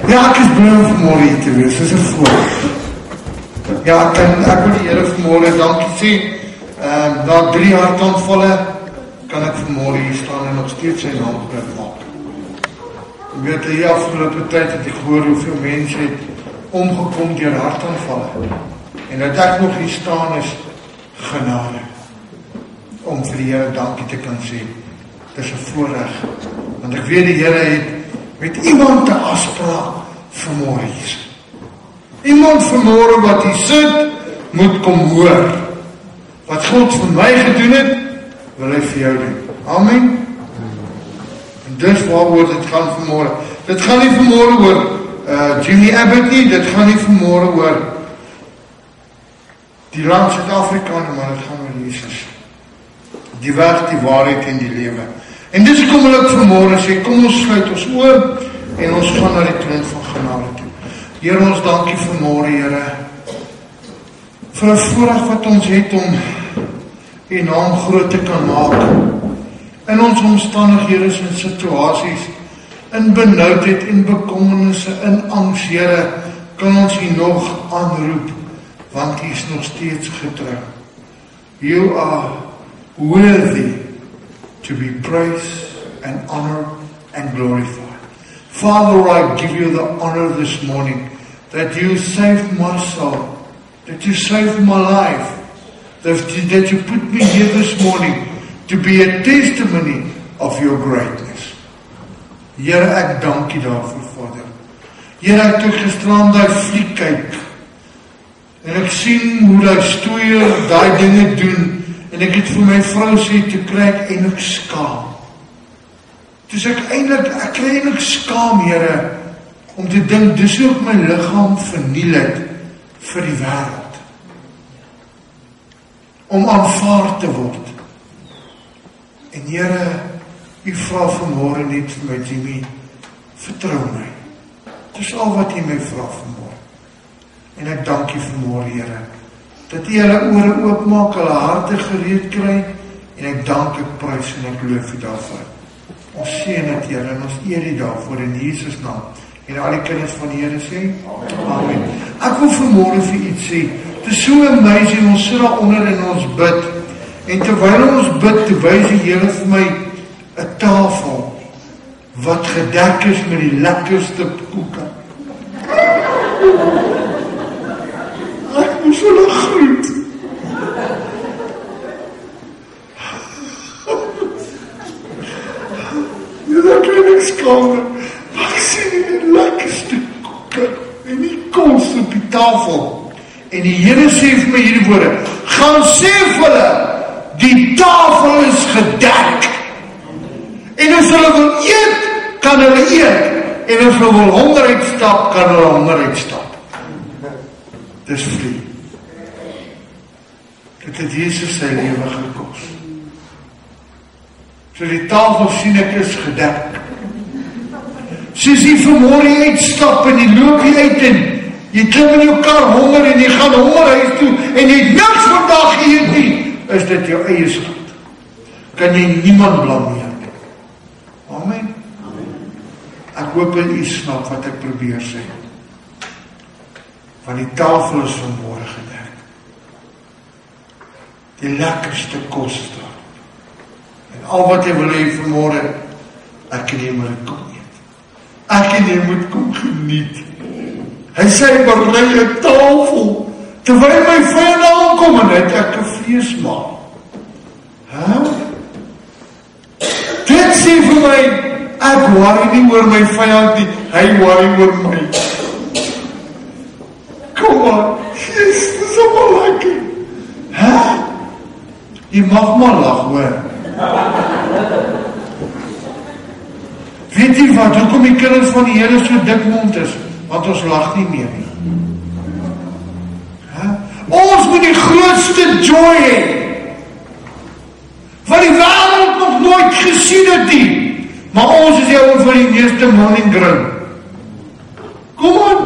Ja, ek is blij om vanmorgen hier te wees, dis 'n voorreg. Ja, ek wil die Here vanmorgen dankie sê. Na 3 hartaanvalle kan ek vanmorgen hier staan en nog steeds sy naam groot maak. Ek weet, die afgelope tyd het ek gehoor hoeveel mense het omgekom deur hartaanvalle. En dat ek nog hier staan is genade. Om vir die Here dankie te kan sê. Dis 'n voorreg. Want ek weet die Here het met iemand 'n afspraak vanmorgen hier. Iemand vanmorgen wat hier sit, moet kom hoor. Wat God vir my gedoen het, wil hy vir jou doen. Amen. En dis waaroor dit gaan vanmorgen. Dit gaan nie vanmorgen oor Jimmy Abbott nie, dit gaan nie vanmorgen oor die land Suid-Afrika, maar dit gaan oor Jesus. Die weg, die waarheid en die lewe. En dis kom ek vanmorgen sê, kom ons sluit ons oor en ons gaan na die troon van genade toe. Here, ons dankie vanmorgen, Here, vir 'n voorreg wat ons het om U naam groot te kan maak. In ons omstandighede en situasies, in benoudheid en bekommernisse, in angs, Here, kan ons U nog aanroep, want U is nog steeds getrou. You are worthy to be praised and honored and glorified. Father, I give you the honor this morning that you saved my soul, that you saved my life, that you put me here this morning to be a testimony of your greatness. Here, ek dank U daarvoor, Vader. Here, ek het gisteraan daai fliek kyk en ek sien hoe daai stoeier daai dinge doen en ek het vir my vrou sê toe kry ek eintlik skaam. Dus ek kry eintlik skaam, Here, om te dink, dis hoe ek my liggaam verniel het vir die wêreld. Om aanvaar te word. En Here, U vra vanmorgen net vir my, Jimmy, vertrou my. Dis al wat U my vra vanmorgen. En ek dank U vanmorgen, Here, dat U hulle ore oopmaak, hulle harte gereed kry, en ek dank, ek prys en ek loof U daarvoor. Ons seën dit, Here, en ons eer U daarvoor in Jesus naam. En al die kinders van die Here sê, Amen. Ek wil vanmorgen vir iets sê, het is so amazing, ons sit daaronder en ons bid, en terwyl ons bid, toe wys die Here vir my 'n tafel, wat gedek is met die lekkerste koeke. Ek moes hulle groet. Ek kan niks kamer, maar ek sien die lekkerste koeke en die kos op die tafel. En die Here sê vir my hierdie woorde, gaan sê vir hulle, die tafel is gedek. En as hulle wil eet, kan hulle eet. En as hulle wil honger uitstap, kan hulle honger uitstap. Dis vlie. Dit het Jesus sy lewe gekos. So die tafel sien ek is gedek. Soos jy vanmorgen uitstap en jy loop jy uit en jy klim in jou kar honger en jy gaan honger huis toe en jy niks vandag geëet nie, is dit jou eie skuld. Kan jy niemand blameer. Amen. Ek hoop en U snap wat ek probeer sê. Want die tafel is vanmorgen gedek. Die lekkerste kos daar. En al wat hy wil hê vanmorgen, ek en jy moet kom eet. Ek en jy moet kom geniet. Hy sê, berei 'n tafel, terwyl my vyande aankom en het ek 'n feesmaal. Dit sê vir my, ek worry nie oor my vyand nie, hy worry oor my. Kom maar, Jesus, dis so lekker. Jy mag maar lag, hoor. Weet jy wat, hoekom die kinders van die Here so dikmond is? Want ons lag nie meer nie. Ons moet die grootste joy hê, wat die wêreld nog nooit gesien het nie. Maar ons is die ouens van die meeste morning grill. Kom aan,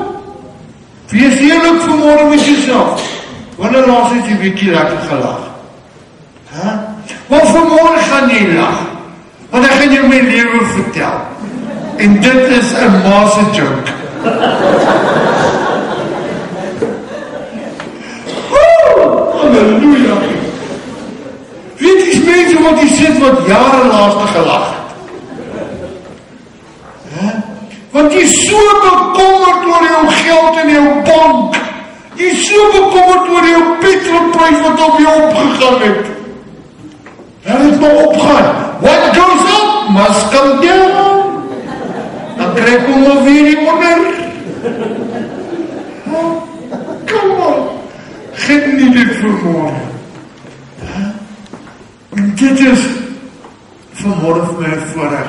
wees eerlik vanmorgen met jouself. Wanneer laas het jy bietjie lekker gelag? Maar vanmorgen gaan jy lag, want ek gaan jou my lewe vertel. En dit is 'n maase joke. Halleluja. Weet jy mense wat hier sit wat jare laaste gelag het? Want jy is so bekommerd oor jou geld in jou bank. Jy is so bekommerd oor jou petrolprys wat op jou opgegaan het. Laat het maar opgaan. What goes up must come down. Dan krijg hom maar weer die onder. Kom maar. Geniet dit vanmorgen. En dit is vanmorgen vir my voorreg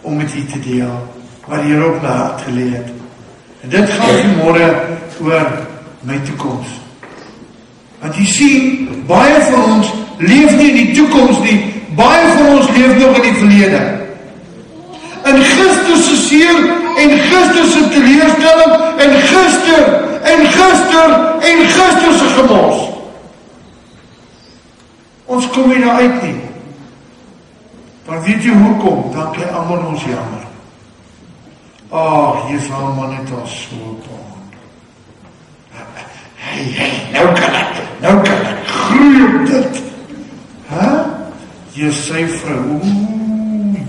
om met u te deel. Wat die Here op my hart geleë het. En dit gaan vanmorgen oor my toekoms. Want jy sien, baie van ons leef nie in die toekoms nie, baie van ons leef nog in die verlede. In Christus se seer en Christus se teleurstelling en Christus se gemors. Ons kom nie daar uit nie. Maar weet jy hoekom? Dan kry almal ons jammer. Ag, hier is allemaal net al so baan. Hey, nou kan ek groei op dit. Jy sy vrou,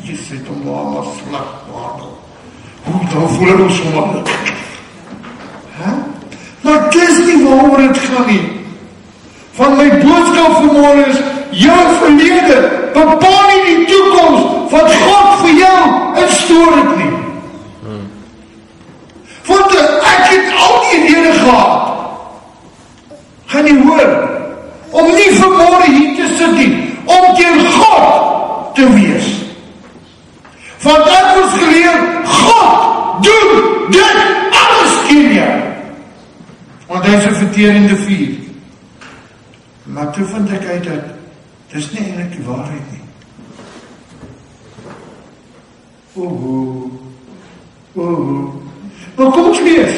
jy sê toe maar slag wandel. Dan voel ek ons sommer. Maar dis nie waaroor het gaan nie. Van my boodskap vanmorgen is, jou verlede bepaal nie die toekoms wat God vir jou instoor het nie. Want ek het al die rede gehad, gaan jy hoor, om nie vanmorgen hier te sit nie, om teen God te wees. Want ek was geleer, God doen dit alles teen jou. Want hy is 'n verterende vuur. Maar toe vind ek uit dat dis nie eintlik die waarheid nie. Maar kom ons lees.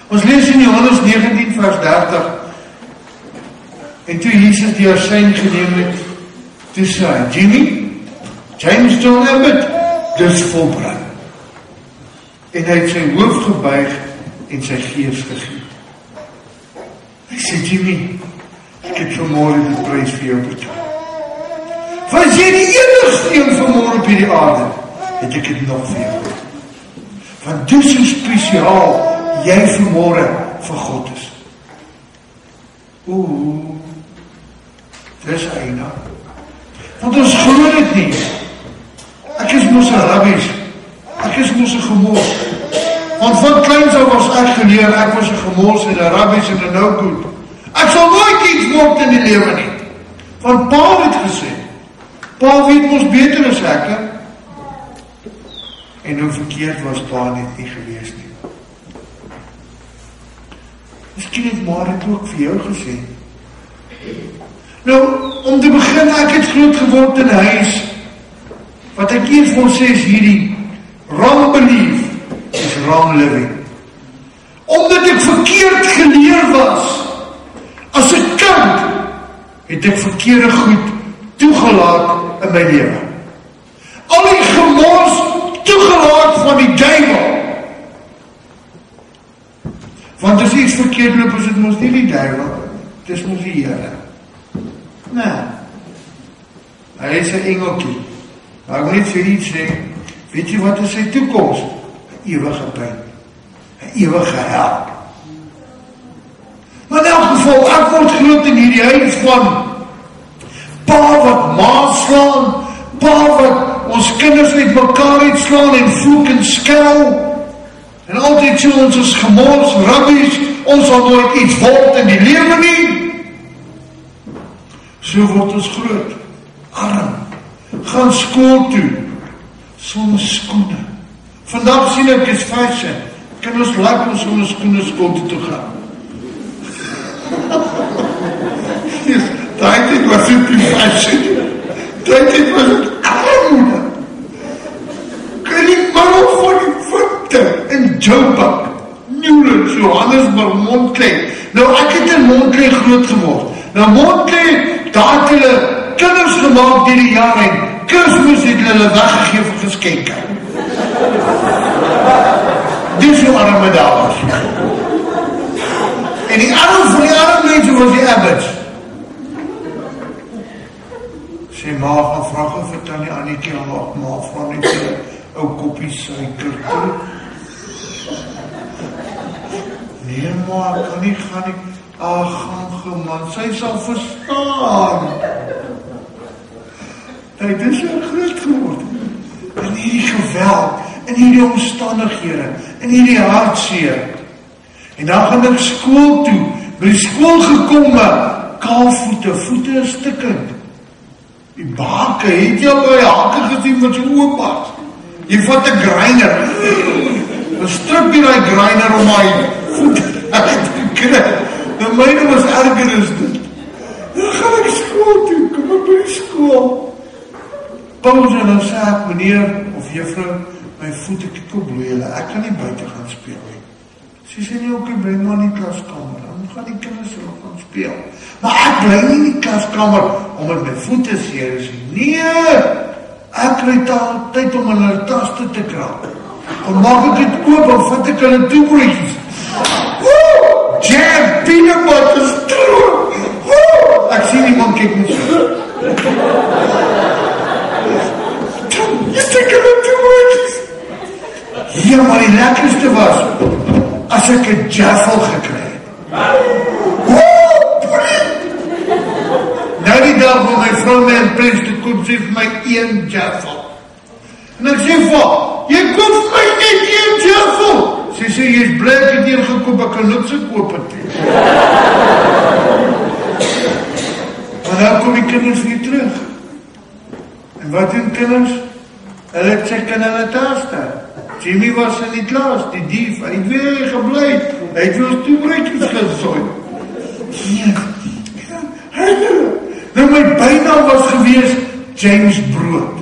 Ons lees in Johannes 19 vers 30. En toe Jesus die asyn geneem het, toe sê hy, Jimmy, James John Abbott, dis volbring. En hy het sy hoof gebuig en sy gees gegee. Ek sê, Jimmy, ek het vanmorgen die prys vir jou betaal. Want jy die enigste een vanmorgen op hierdie aarde, het ek het nog vir jou. Want dis hoe spesiaal jy vanmorgen vir God is. Dis eina. Want ons glo dit nie. Ek is mos 'n rabbies. Ek is mos 'n gemors. Want van kleins af was ek geleer, ek was 'n gemors en 'n rabbies en 'n nou goed. Ek sal nooit iets word in die lewe nie. Want Pa het gesê, Pa weet mos beter as ek, he? En hoe verkeerd was Pa net nie gewees nie. Miskien het Maar het ook vir jou gesê. Nou, om te begin, ek het groot geword in 'n huis, wat ek eers wil sê is hierdie, wrong belief is wrong living. Omdat ek verkeerd geleer was, as 'n kind, het ek verkeerde goed toegelaat in my lewe. Al die gemors toegelaat van die duiwel. Want as iets verkeerd loop, is dit mos nie die duiwel, dit is mos die Here. Nee. Hy is 'n engeltjie. Maar ek wil net vir iets sê, weet jy wat is sy toekoms? 'n Ewige pyn. 'n Ewige hel. Maar in elk geval, ek word groot in hierdie huis van Pa wat ma slaan, Pa wat ons kinders met mekaar uitslaan en voek en skel, en altyd so ons is gemors, rabbies, ons sal nooit iets word in die lewe nie. So word ons groot, arm, gaan skool toe, sonder skoene. Vandag sien ek is fashion, kan ons laat ons sonder skoene skool toe gaan. Yes, daai tyd was dit die fashion. Daai tyd was dit armoede. Kan jy maar op van die voete in Joburg, Newlands, Johannesburg, Montklein. Nou ek het in Montklein groot geword. Nou Montklein, daar het hulle kinders gemaak deur die jaar en Kersfees het hulle weggegee vir geskenke. Dis hoe arm my daar was. En die arm van die arm mense was die Abbots. Sy ma gaan vra vir tannie Annetjie en ma vra net 'n ou koppie suiker toe. Nee ma, kan nie gaan nie. Ag, gaan man, sy sal verstaan. Hy het so groot geword. In hierdie geweld, in hierdie omstandighede, in hierdie hartseer. En dan gaan ek skool toe, by die skool gekom, kaalvoete, voete is stikkend. Die bake, het jy al by hake gesien wat so oop was? Jy vat 'n grinder, dan strip jy die grinder om my voete uit te kry. Nou myne was erger as dit. Dan gaan ek skool toe, kom ek by die skool. Pauze en dan sê ek, meneer of juffrou, my voete kyk op bloeie, ek kan nie buiten gaan speel nie. Sy sê nie, ok, bly maar in die klaskamer, dan gaan die kinders ook gaan speel. Maar ek bly nie in die klaskamer, omdat my voete seer is. Nee, ek kry tyd om in hulle taste te krap. Dan maak ek dit oop, en vat ek hulle toebroodjies. Jam, peanut butter, stroop. Ek sien iemand kyk nie so. Jy stik hulle toebroodjies. Ja, maar die lekkerste was, as ek 'n jaffel gekry het. Nou die dag waar my vrou my in prins te koop, sê vir my 1 jaffel. En ek sê vir, jy koop vir my net 1 jaffel. Sy sê, jy is bly ek het een gekoop, ek kan niks gekoop het. Maar nou kom die kinders weer terug. En wat doen kinders? Hulle check in hulle taste. Jimmy was in die klas, die dief, hy het weer gebly. Hy het weer ons toebroodjies gesooi. Nou my bynaam was gewees James Brood.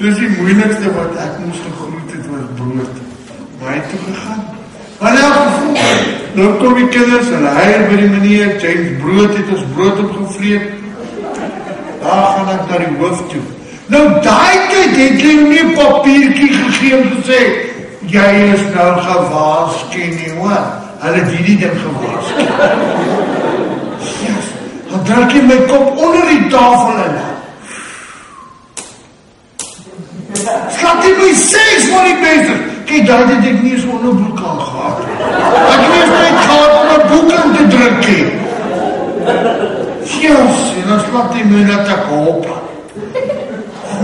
Dis die moeilikste wat ek moes gegroet het was brood. Maar hy het toe gegaan. Maar nou kom die kinders en hy by die meneer James Brood het ons brood opgevreet. Daar gaan ek na die hoof toe. Nou daai tyd het jy nie 'n papiertjie gegee en gesê, jy is nou gewaarsku nie hoor. Hulle het hierdie ding gewaarsku. Yes, dan druk jy my kop onder die tafel in. Slaat jy my 6 van die beste. Kijk, daar het ek nie eens onderbroek aan gehad. Ek het nie eens gehad om 'n boek in te druk hê. Yes, en dan slaat jy my net ek op.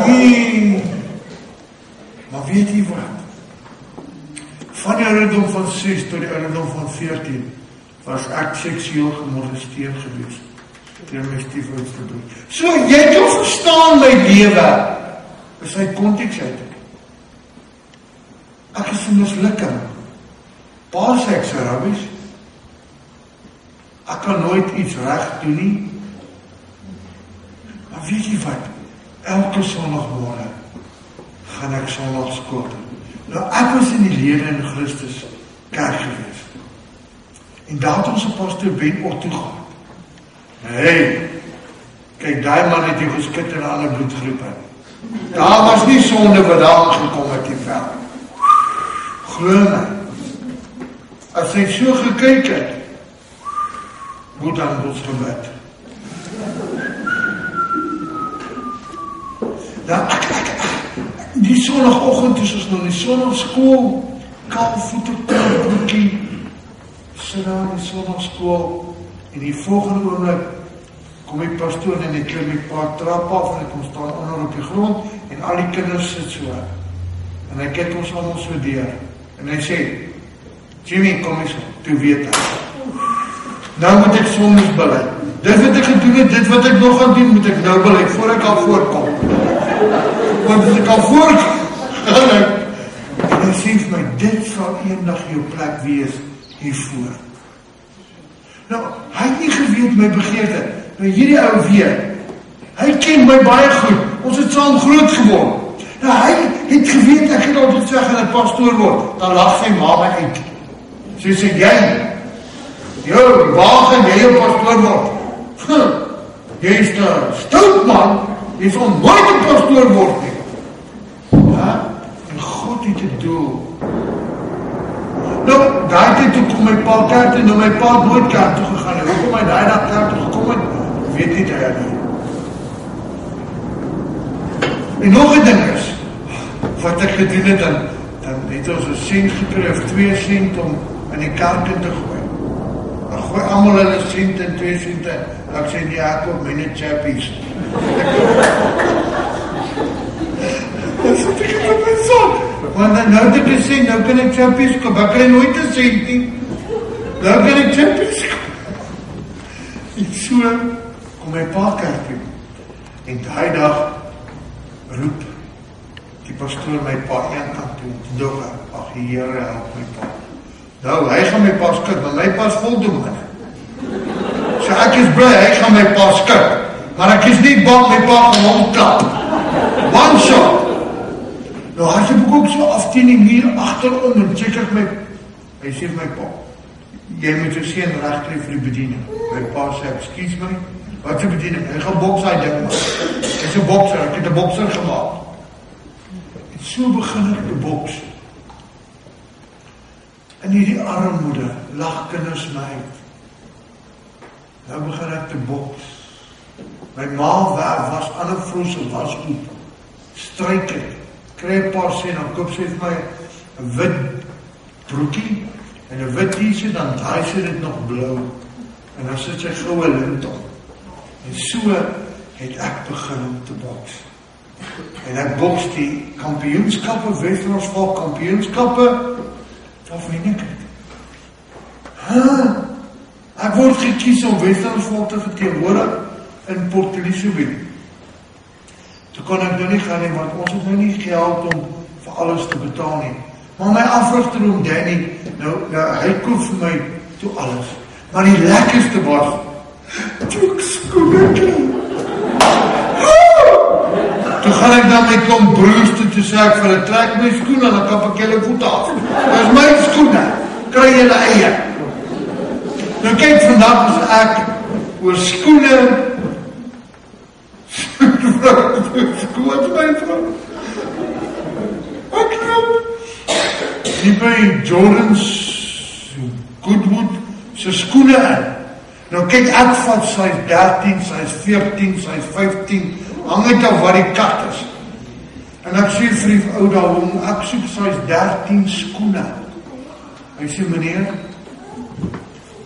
Nee. Maar weet jy wat? Van die ouderdom van 6 tot die ouderdom van 14 was ek seksueel gemolesteer geweest. Deur my stiefouers. So, jy kan verstaan my lewe. Is hy konteks uit. Ek is 'n mislukking. Pa sê ek se rubbish. Ek kan nooit iets reg doen nie. Maar weet jy wat? Elke Sondagmôre gaan ek Sondagskool toe. Nou ek was in die lede in Christus kerk gewees. En daar het ons 'n pastoor Ben Otto gehad. Hey, kyk daai man het jou geskit in 'n ander bloedgroep. Daar was nie sonde wat daar gekom het die vel. Glo my. As hy so gekyk het, moet dan ons gebed. Nou, die Sondagoggend is ons nog in die Sondagskool, kaalvoete broekie, sit daar in die Sondagskool, en die volgende oomblik kom die pastoor en ek klim die paar trap af en ek kom staan onder op die grond en al die kinders sit so. En hy kyk ons allemaal so deur. En hy sê, Jimmy, kom eens op, toe weet hy. Nou moet ek sondes bely. Dit wat ek gedoen het, dit wat ek nog gaan doen, moet ek nou bely, voor ek al voorkom. Want as ek al voorkom, en hy sê vir my, dit sal eendag jou plek wees hiervoor. Nou, hy het nie geweet my begeerte. Nou hierdie ou weet, hy ken my baie goed, ons het saam groot geword. Nou hy het geweet, ek het altyd sê, gaan 'n pastoor word, dan lag sy ma my uit. Sy sê, waar gaan jy 'n pastoor word? Jy is te stout man, jy sal nooit 'n pastoor word nie. tot nie te doen. Nou, daai tyd toe kom my pa kerk toe, nou my pa het nooit kerk toe gegaan. Hoekom hy daai dag kerk toe gekom het, weet nie hy nie. En nog 'n ding is, wat ek gedoen het, dan het ons 'n sent gekry, of 2 sent om in die kerk in te gooi. Dan gooi almal hulle sent en 2 sent in. Ek sê nie, ek koop myne chappies. Dat sit ek in my son. Want nou het ek gesê, nou kan ek chappies koop. Ek kry nooit 'n sent nie. Nou kan ek chappies koop. En so kom my pa kerk toe. En daai dag roep die pastoor my pa een kant toe. Dog, ag Here, help my pa. Nou, hy gaan my pa skud, want my pa is vol dominee. So ek is bly, hy gaan my pa skud. Maar ek is nie bang my pa gaan hom klap. One shot. Nou, hy het ook so af teen die muur agterom en check ek my, hy sê my pa, jy moet jou seun reg kry vir die bediening. My pa sê, excuse my, wat se bediening? Hy gaan boks hy ding maak. Hy is 'n bokser, ek het 'n bokser gemaak. En so begin ek te boks. In hierdie armoede lag kinders my uit. Nou begin ek te boks. My ma was ander vrou se wasgoed. Stryk het. Kry 'n paar sent, dan koop sy vir my 'n wit broekie en 'n wit t-shirt, dan draai sy dit nog blou. En dan sit sy goue lint op. En so het ek begin om te boks. En ek boks die kampioenskappe, Wes-Transvaal kampioenskappe, of wen ek het. Ek word gekies om Wes-Transvaal te verteenwoordig in Port Elizabeth. Toe kon ek nou nie gaan nie, want ons het nou nie geld om vir alles te betaal nie. Maar my afrigter om Danny, nou hy koop vir my toe alles. Maar die lekkerste was, toe ek skoene kry. Toe gaan ek dan met klomp broers toe sê ek vir hulle, trek my skoene, dan kap ek julle voet af. Dit is my skoene, kry julle eie. Nou kyk, vandag is ek oor skoene, skoot my vrou. Ek loop. Die by Jordans, Goodwood, sy skoene in. Nou kyk, ek vat size 13, size 14, size 15, hang het af wat die kat is. En ek sê vir die ou daar, ek soek size 13 skoene. Hy sê, meneer,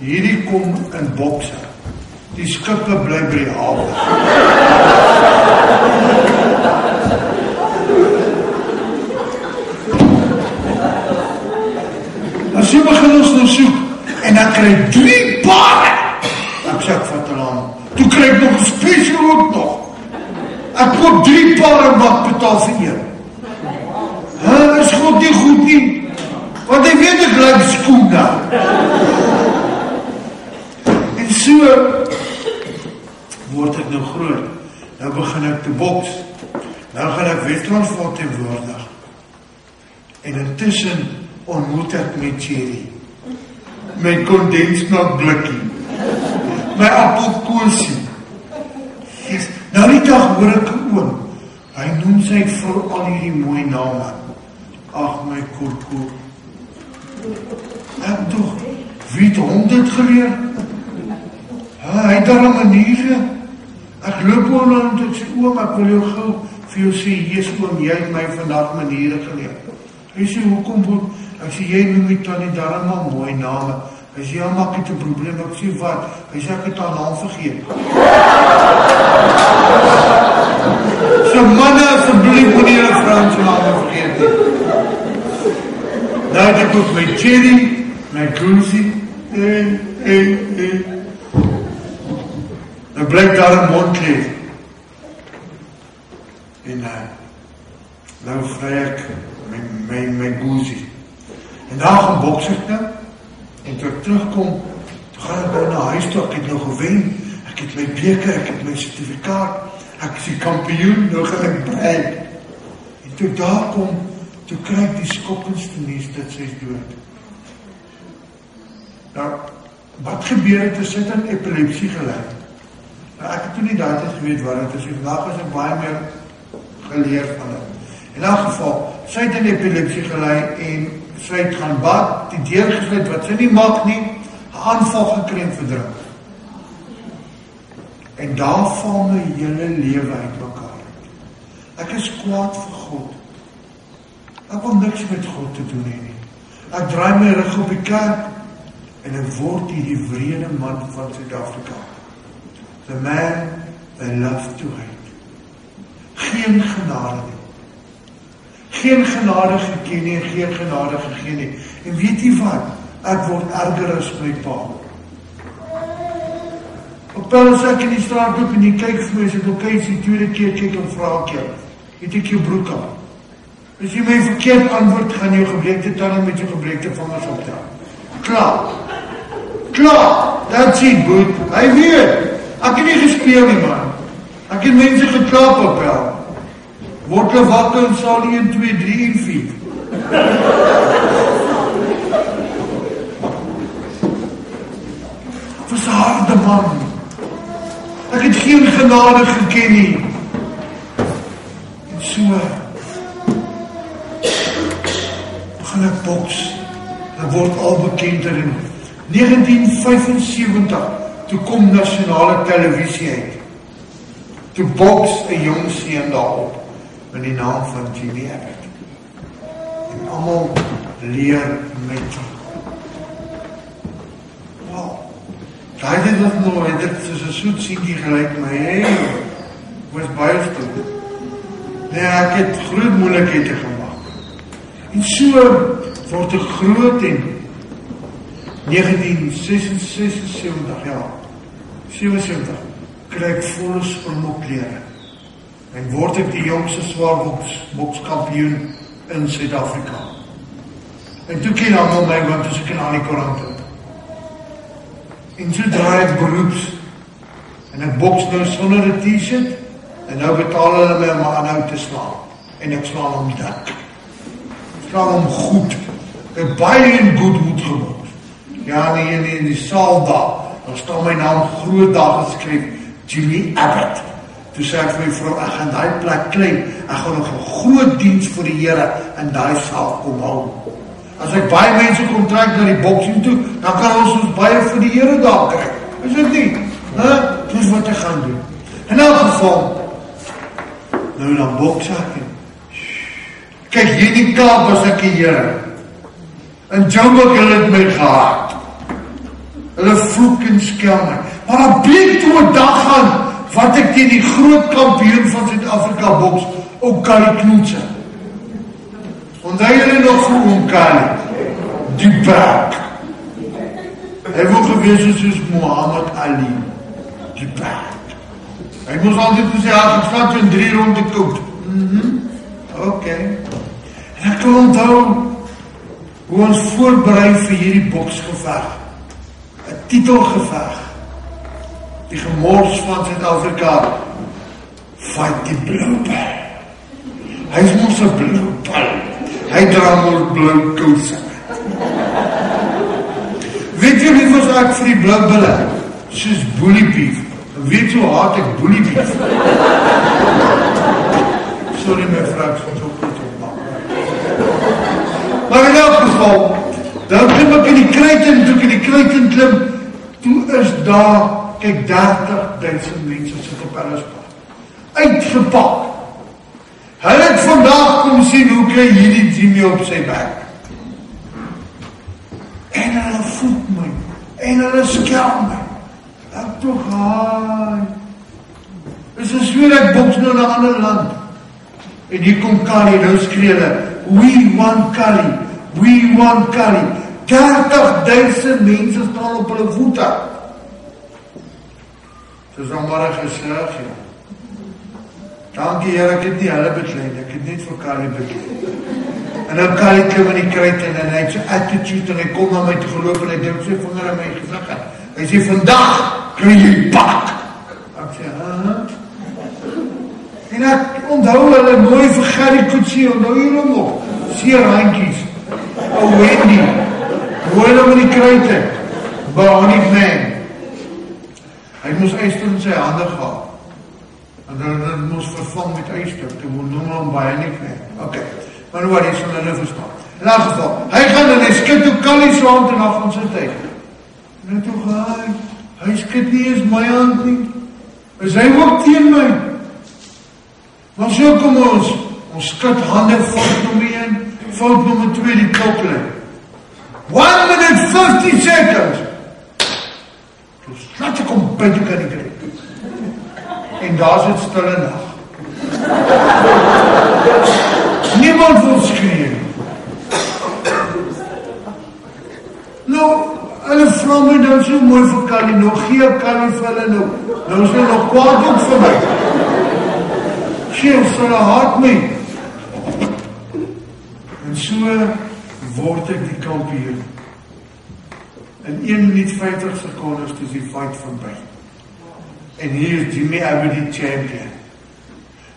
hierdie kom in bokse. Die skippe bly by die hawe. En so begin ons nou soek. En ek kry 3 pare. Ek sê, ek vat hulle aan. Toe kry ek nog 'n special ook nog. Ek koop 3 pare wat betaal vir een. Is God nie goed nie? Want hy weet ek lyk skoene. En so word ek nou groot. Nou begin ek te boks. Nou gaan ek Wes-Transvaal teenwoordig. En intussen ontmoet ek met Jerry. My kondensmelk blikkie. My appelkosie. Nou die dag hoor ek 'n oom. Hy noem sy vrou al hierdie mooi name. Ag my koekoek. Ek toch, wie het hom dit geleer? Hy het daar 'n manier. Ek loop oor en ek sê, oom, ek wil jou gou vir jou sê, hier is oom, jy het my vandag maniere geleer. Hy sê, hoekom boek? Ek sê, jy noem die tannie daar maar mooi name. Hy sê, ja, maak het 'n probleem. Ek sê, wat? Hy sê, ek het haar naam vergeet. So manne, asseblief moet jy 'n vrou se naam vergeet nie. Nou het ek ook my Jerry, my Goosey, nou blyk daar 'n mondkleef. En nou vry ek my Goosey. En daar gaan boks ek nou. En toe ek terugkom, toe gaan ek nou na huis toe, ek het nou gewen. Ek het my beker, ek het my sertifikaat. Ek is die kampioen, nou gaan ek breek. En toe daar kom, toe kry ek die skokkendste nuus dat sy is dood. Nou, wat gebeur het, is sy het aan epilepsie gely. Nou, ek het toen nie daad geweet wat het is. Vandaag is ek baie meer geleer van het. In elk geval, sy het in epilepsie gelei en sy het gaan bad, die deur gesluit wat sy nie mag nie, 'n aanval gekry en verdrink. En daar val my hele lewe uitmekaar. Ek is kwaad vir God. Ek wil niks met God te doen hê nie. Ek draai my rug op die kerk en ek word hierdie wrede man van Suid-Afrika. The man they love to hate. Geen genade nie. Geen genade geken nie, geen genade gegee nie. En weet jy wat? Ek word erger as my pa. Op as ek in die straat loop en jy kyk vir my, as ek ok is die tweede keer kyk en vra ek jou, het ek jou broek aan? As jy my verkeerd antwoord, gaan jou gebreekte tande met jou gebreekte vingers optel. Klaar. Klaar. That's it, boet. Hy weet. Ek het nie gespeel nie, man. Ek het mense geklap op hel. Word hulle wakker en sal 1, 2, 3 en 4. Was 'n harde man. Ek het geen genade geken nie. En so gaan ek boks. Dit word al bekender in 1975, toe kom nasionale televisie uit. Toe boks 'n jong seun daarop met die naam van Jimmy Abbott. En almal leer met wow. Daai het nog dit soos 'n soet seentjie gelyk my. Hey, was baie stil. Nee, ek het groot moeilikhede gemaak. En so word ek groot en 1976, ja, 77, kry ek volle springbokklere. En word ek die jongste swaarboks-bokskampioen in Suid-Afrika. En toe ken almal my, want toe ek in al die koerante. En so draai ek beroeps. En ek boks nou sonder 'n t-shirt, en nou betaal hulle my om aanhou te slaan. En ek slaan hom dik. Ek slaan hom goed. Ek het baie en goed geboks. Ja, nee, in die saal daar staan my naam groot daar geskryf, Jimmy Abbott. Toe sê ek vir my vrou, ek gaan daai plek klein, ek gaan nog 'n groot diens vir die Here in daai saal kom hou. As ek baie mense kom trek na die boksing toe, dan kan ons baie vir die Here daar kry. Is dit nie? Dis wat ek gaan doen. In elk geval, nou dan boks ek. Kyk, hier in die Kaap was ek die Here. En Joburg het my gehaat. Hulle vloek en skel my. Maar dan bleek toe 'n dag aan, wat ek teen die groot kampioen van Suid-Afrika boks, Okali Knoetse. Onthou julle nog vir Okali? Die berg. Hy wou gewees het soos Muhammad Ali. Die berg. Hy moes altyd gesê, ek slaan in 3 ronde koud. Ok. En ek kan onthou hoe ons voorberei vir hierdie boksgeveg. 'n Titelgeveg. Die gemors van Suid-Afrika. Fight die blou bal. Hy is mos 'n blou bal. Hy dra mos blou kouse. Weet jy wie was ek vir die blou bulle? Soos Boelie Beef. Weet jy hoe haat ek Boelie Beef? Sorry my vrou, ek soms ook niet opmaak. Maar in elk geval, dan klim ek in die kruiten, toe ek in die kruiten klim, toe is daar, kyk, 30.000 mense sit op Ellispark. Uitgepak. Hulle het vandag kom sien, hoe kry hierdie Jimmy op sy bek. En hulle voed my, en hulle skel my. Ek toch, haai. Is een sweer, ek boks nou na 'n ander land. En hier kom Kali, nou skree hulle, we want Kali, we want Kali. 30.000 mense staan op hulle voete. Soos dan maar gesig, ja. Dankie Here, ek het nie hulle bekleed, ek het net vir Kali bekleed. En nou Kali klim in die kruiten en hy het so attitude en hy kom na my te geloop en hy druk sy vinger in my gesig. Hy sê, vandag kry jy pak. Ek sê, En ek onthou hulle mooi vir Gerrie Coetzee, onthou julle nog, seer handjies, ou Wendy, mooi hulle met die kruite, Bahani Man. Hy moes yster in sy hande gehad, en hulle moes vervang met yster, toe noem hom Bahani Man. Ok, maar wat hy sal hulle verstaan. In elk geval, hy gaan en hy skit toe Callie se hand en dan gaan sit hy. En toe gaan hy skit nie eens my hand nie. Is hy ook teen my? Maar so kom ons skit hande, fout nommer 1, fout nommer 2, die klokklijn. 1 minute 50 seconds. Dus laat ek om buiten kan ek kry. En daar sit stille nag. Niemand wil skree. Nou, hulle vra my dan so mooi vir Callie, nou gee Callie vir hulle nou. Nou is hulle nog kwaad ook vir my. Gee vir hulle haat my. En so word ek die kampioen. In 1 minuut 50 secondes is die fight verby. En hier is Jimmy Abbey die champion.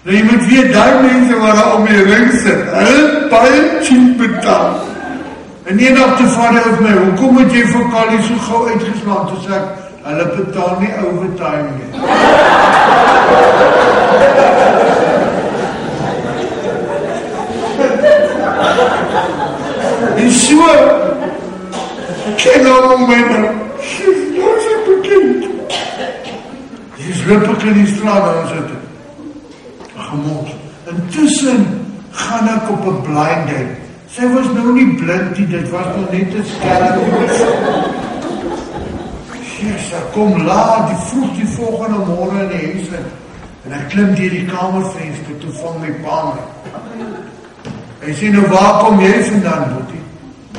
Nou jy moet weet, die mense waar daar om die ring sit, hulle baie cheap betaal. En een dag te vader op my, hoekom het jy vir Callie so gauw uitgeslaan? Toe sê ek, hulle betaal nie overtime nie. En so, ken al my nou, daar is ek bekend. Hier loop ek in die straat, daar sit ek. Gemors. Intussen gaan ek op 'n blind date. Sy was nou nie blind nie, dit was nog net 'n skerm. Sy kom laat, die vroeg die volgende môre in die huis en ek klim deur die kamervenster toe vang my pa my. Hy sê, nou waar kom jy vandaan, Boetie?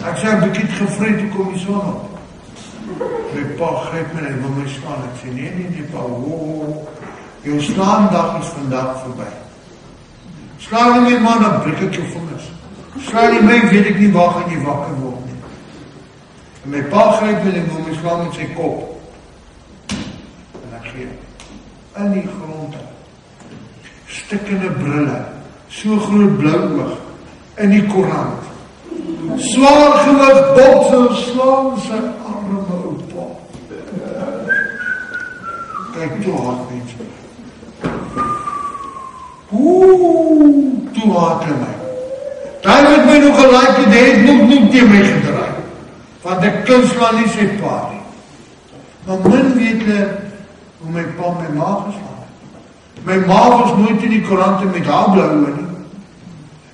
Ek sê, ek bietjie gevreet, hoe kom jy son op? My pa gryp my en hy wil my slaan. Ek sê, nee pa, jou slaandag is vandag verby. Slaan nie my man, dan breek ek jou vingers. Slaan nie my, weet ek nie waar gaan jy wakker word nie. En my pa gryp my en wil my slaan met sy kop. En ek gee in die grond. Stikkende brille, so groot blauw oog, in die koerant. Swaar gewig, botse, slaan sy arme oupa. Kijk, toe haat mense. Toe haat hy my. Daar het my nog gelijk en hy het nog tegen my gedraai. Want ek kunslaan nie sy pa nie. Maar min weet hulle hoe my pa my ma geslaan het. My ma was nooit in die koerante met haar blauwe nie.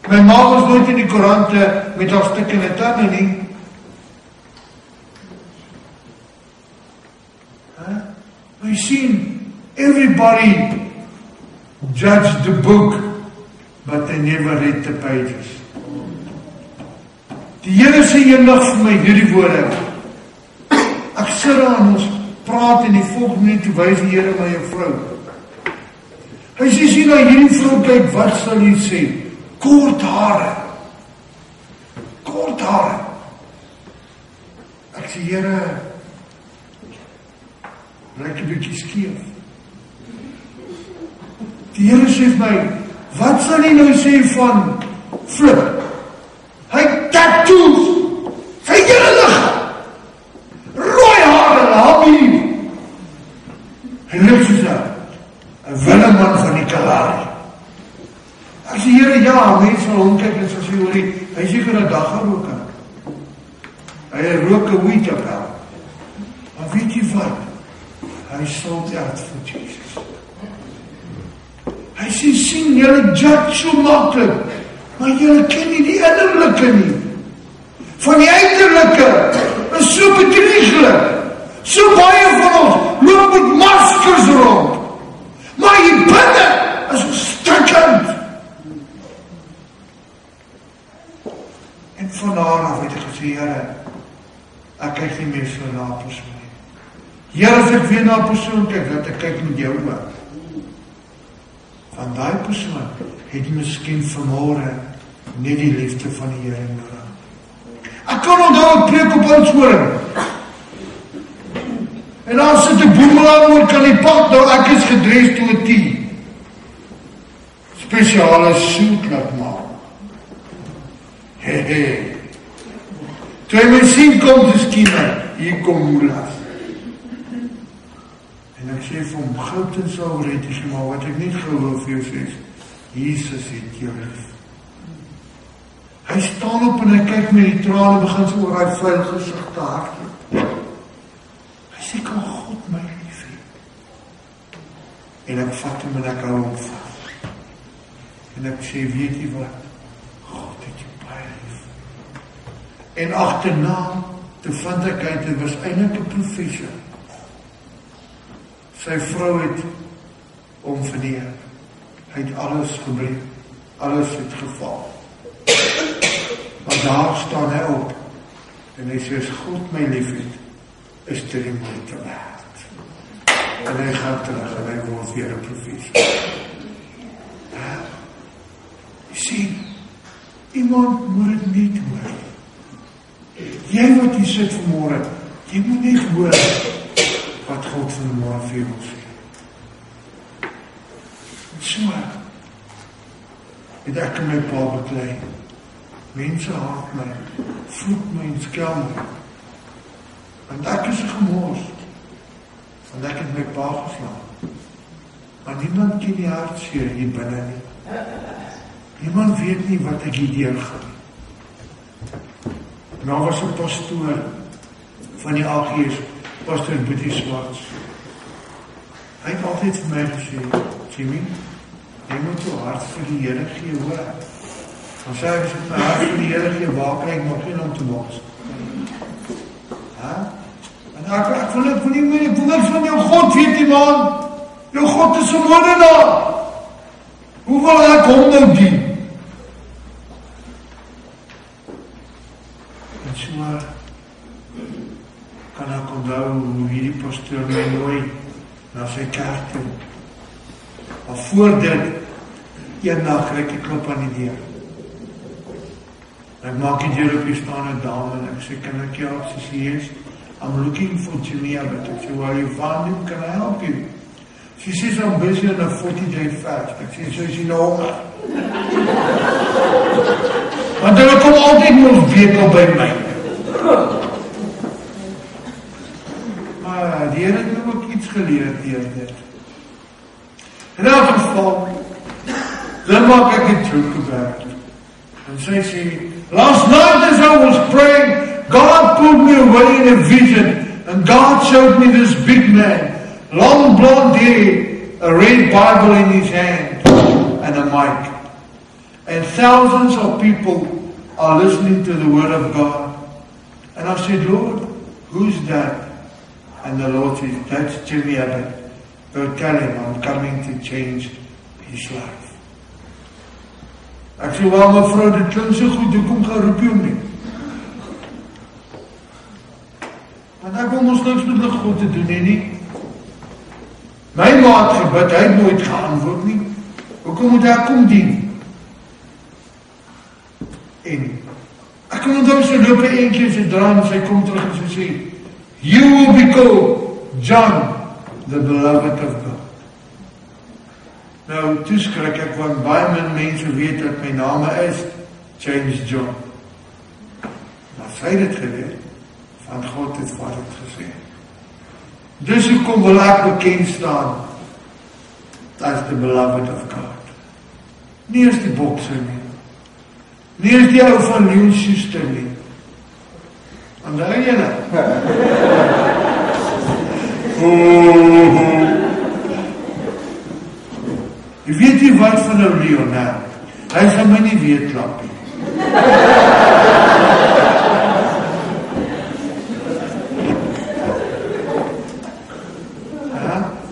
My ma was nooit in die koerante met haar stikkende tande nie. We sien, everybody judge the book, but they never read the pages. Die Here sê eendag vir my hierdie woorde. Ek sit daar en ons praat en die volgende minuut toe wys die Here my 'n vrou. Hy sê, sien na hierdie vrou kyk, wat sal jy sê? Kort hare. Kort hare. Ek sê, Here, lyk 'n bietjie skeef. Die Here sê vir my, wat sal jy nou sê van Flip? Hy tattoos, sy hele liggaam, rooi hare, labie. Hy lyk soos 'n Willeman van die Kalahari. Ek sê, Here, ja, mense sal hom kyk en sal sê, hoor, hy is seker 'n dag gerook. Hy rook 'n weed op haar. Maar weet jy wat? Hy sold out vir Jesus. Hy sê, sien, julle judge so maklik, maar julle ken nie die innerlike nie. Van die uiterlike is so bedrieglik. So baie van ons loop met maskers rond. Maar hier binne is ons stikkend. En van daar af het ek gesê, Here, ek kyk nie meer so na persoon nie. Here, as ek weer na persoon kyk, dat ek kyk met jou oor. Van die persoon het miskien vanmôre net die liefde van die Here nodig. Ek kan onthou, ek preek op Oudtshoorn. En dan sit ek boemelaan oor kan die pad, nou ek is gedres toe 'n tee. Spesiale soet laat maak. He. Toe hy my sien kom, te skielik, hier kom Moelas. En ek sê vir hom, goud en silwer het jy, maar wat ek nie gou wil vir jou sê, Jesus het jou lief. Hy staan op en hy kyk met die trane, begin sy oor hy vuil gesig te hardloop. Hy sê, kan God my lief hê? En ek vat hom en ek hou hom vas. En ek sê, weet jy wat? God het jou baie lief. En agterna, toe vind ek uit, dit was eintlik 'n professor. Sy vrou het hom verneer. Hy het alles gebreek. Alles het geval. Maar daar staan hy op. En hy sê, as God my lief het, is dit die moeite werd. En hy gaan terug en hy word weer 'n professor. Jy sien, iemand moet dit nie hoor. Jy wat hier sit vanmôre, jy moet net hoor wat God vanmôre vir jou sê. So, het ek in my pa beklei. Mense haat my, vloek my en skel my. Want ek is gemors. Want ek het my pa geslaan. Maar niemand ken die hartseer hier binne nie. Niemand weet nie wat ek hier deurgaan. Nou was 'n pastoor van die AGS, Pastor Boetie Swarts. Hy het altyd vir my gesê, Jimmy, jy moet jou hart vir die Here gee, hoor. Dan sê hy, as ek my hart vir die Here gee, waar kry ek nog geen om te bos? En ek wil nie meer, ek wil niks van jou God weet die man. Jou God is 'n moordenaar. Hoe wil ek hom nou dien? En so kan ek onthou hoe hierdie pastoor my nooi na sy kerk toe. Maar voor dit, eendag kry ek 'n klop aan die deur. Ek maak die deur op, hier staan 'n dame en ek sê, kan ek jou help? Sy sê, yes, I'm looking for Jimmy Abbott. Ek sê, where you found him? Can I help you? She says, I'm busy on a 40-day fast. Ek sê, so is jy nou honger? Want hulle kom altyd nog wekel by my. Maar die Here het nou ook iets geleer deur dit. In elk geval, dan maak ek 'n joke about it. En sy sê, last night as I was praying, God pulled me away in a vision, and God showed me this big man, long blonde hair, a red Bible in his hand, and a mic. And thousands of people are listening to the Word of God. And I said, Lord, who's that? And the Lord says, that's Jimmy Abbott. Go tell him I'm coming to change his life. Ek sê, wel mevrou, dit klink so goed, hoekom gaan roep jy hom nie? Want ek wil mos niks met God te doen nie. My maat gebid, hy het nooit geantwoord nie. Hoekom moet ek kom dien? En ek kan onthou sy loop 'n eentjie, sy draai en sy kom terug en sy sê, you will be called John, the beloved of God. Nou, toe skrik ek, want baie min mense weet dat my naam is James John. Maar sy het dit geweet, want God het wat het gesê. Dus hoekom wil ek bekend staan as the beloved of God? Nie as die bokser nie. Nie as die ou van Leon Schuster nie. Onthou julle? Jy weet nie wat van nou Leon, hè? Hy gaan my nie weet klap nie.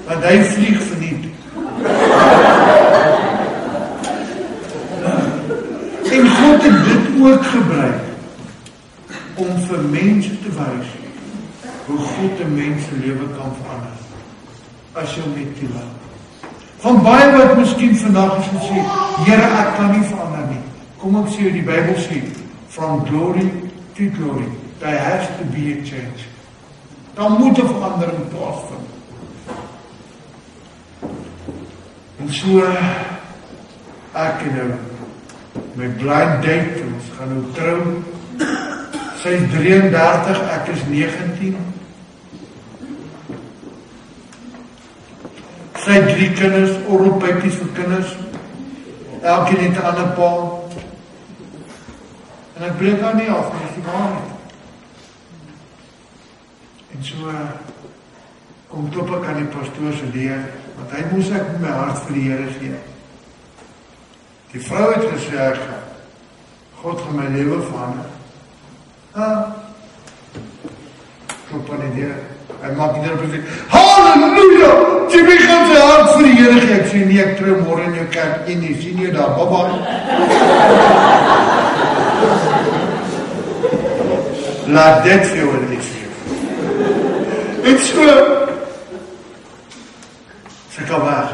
Want hy vlieg verniet. En God het dit ook gebruik om vir mense te wys hoe God 'n mens se lewe kan verander. As jy net toelaat. Van baie wat miskien vandag is gesê, Here, ek kan nie verander nie. Kom ek sê, die Bybel sê, from glory to glory, there has to be a change. Dan moet 'n verandering plaasvind. En so, ek en nou, my blind date, ons gaan nou trou, sy is 33, ek is 19. Sy het 3 kinders, orrelpypies vir kinders, elkeen het 'n ander pa. En ek breek haar nie af, nie, is die waarheid. En so kom klop ek aan die pastoor se deur, want hy moes ek met my hart vir die Here gee. Die vrou het gesê, God gaan my lewe verander. Klop aan die deur. Hy maak die deur op en sê, halleluja! Jimmy gaan sy hart vir die Here gee. Ek sê, nee, ek trou môre in jou kerk. En nie, sien jy daar, bye-bye. Laat dit vir jou in die sê. En so, sy kan weg.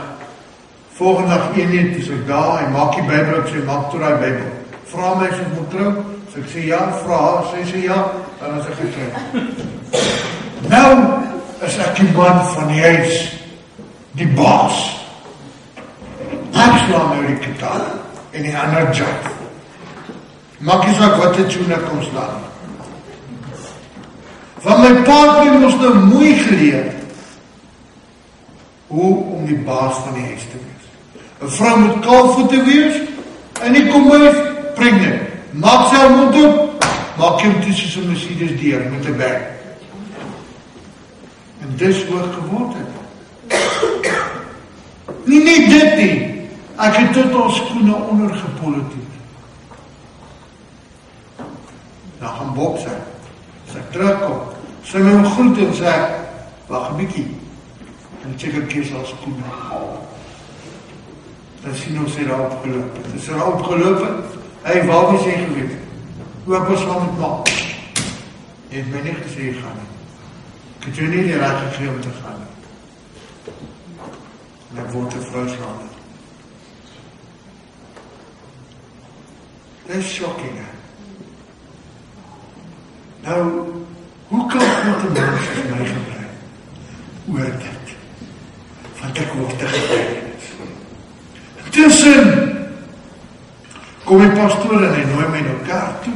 Volgende dag 1 is ek daar, hy maak die Bybel op, sy maak toe die Bybel. Vra my as ek moet trou, so ek sê ja, vra haar, sy sê ja, dan is ek getrou. Nou is ek die man van die huis, die baas. Ek slaan nou die gitaar en die ander job. Maak nie saak wat die tune kom slaan. Van my pa het ons nou mooi geleer hoe om die baas van die huis te wees. 'n Vrou moet kaalvoete wees en nie kom huis pregnant. Maak sy mond op, maak hom tussen sy Mercedes deur met 'n bag. En dis hoe ek geword het. Nie dit nie. Ek het tot ons skoene onder gepolitiek. Dan gaan Bob sê, as ek terugkom, sy my groet en sê, wag 'n bietjie. En check ek kies al skoene. Dan sien ons hy daar opgeloop. Is hy daar opgeloop? Hy, waar was hy gewees? Oop was van met ma. Hy het my nie gesê jy gaan nie. Ek het jou nie die raad gegee om te gaan. En ek word 'n vrou slaande. Dit is shocking, hè? Nou, hoe kan God 'n mens as my gebruik? Oor dit. Want ek word te getuienis. Tussen kom die pastoor en hy nooi my na kerk toe.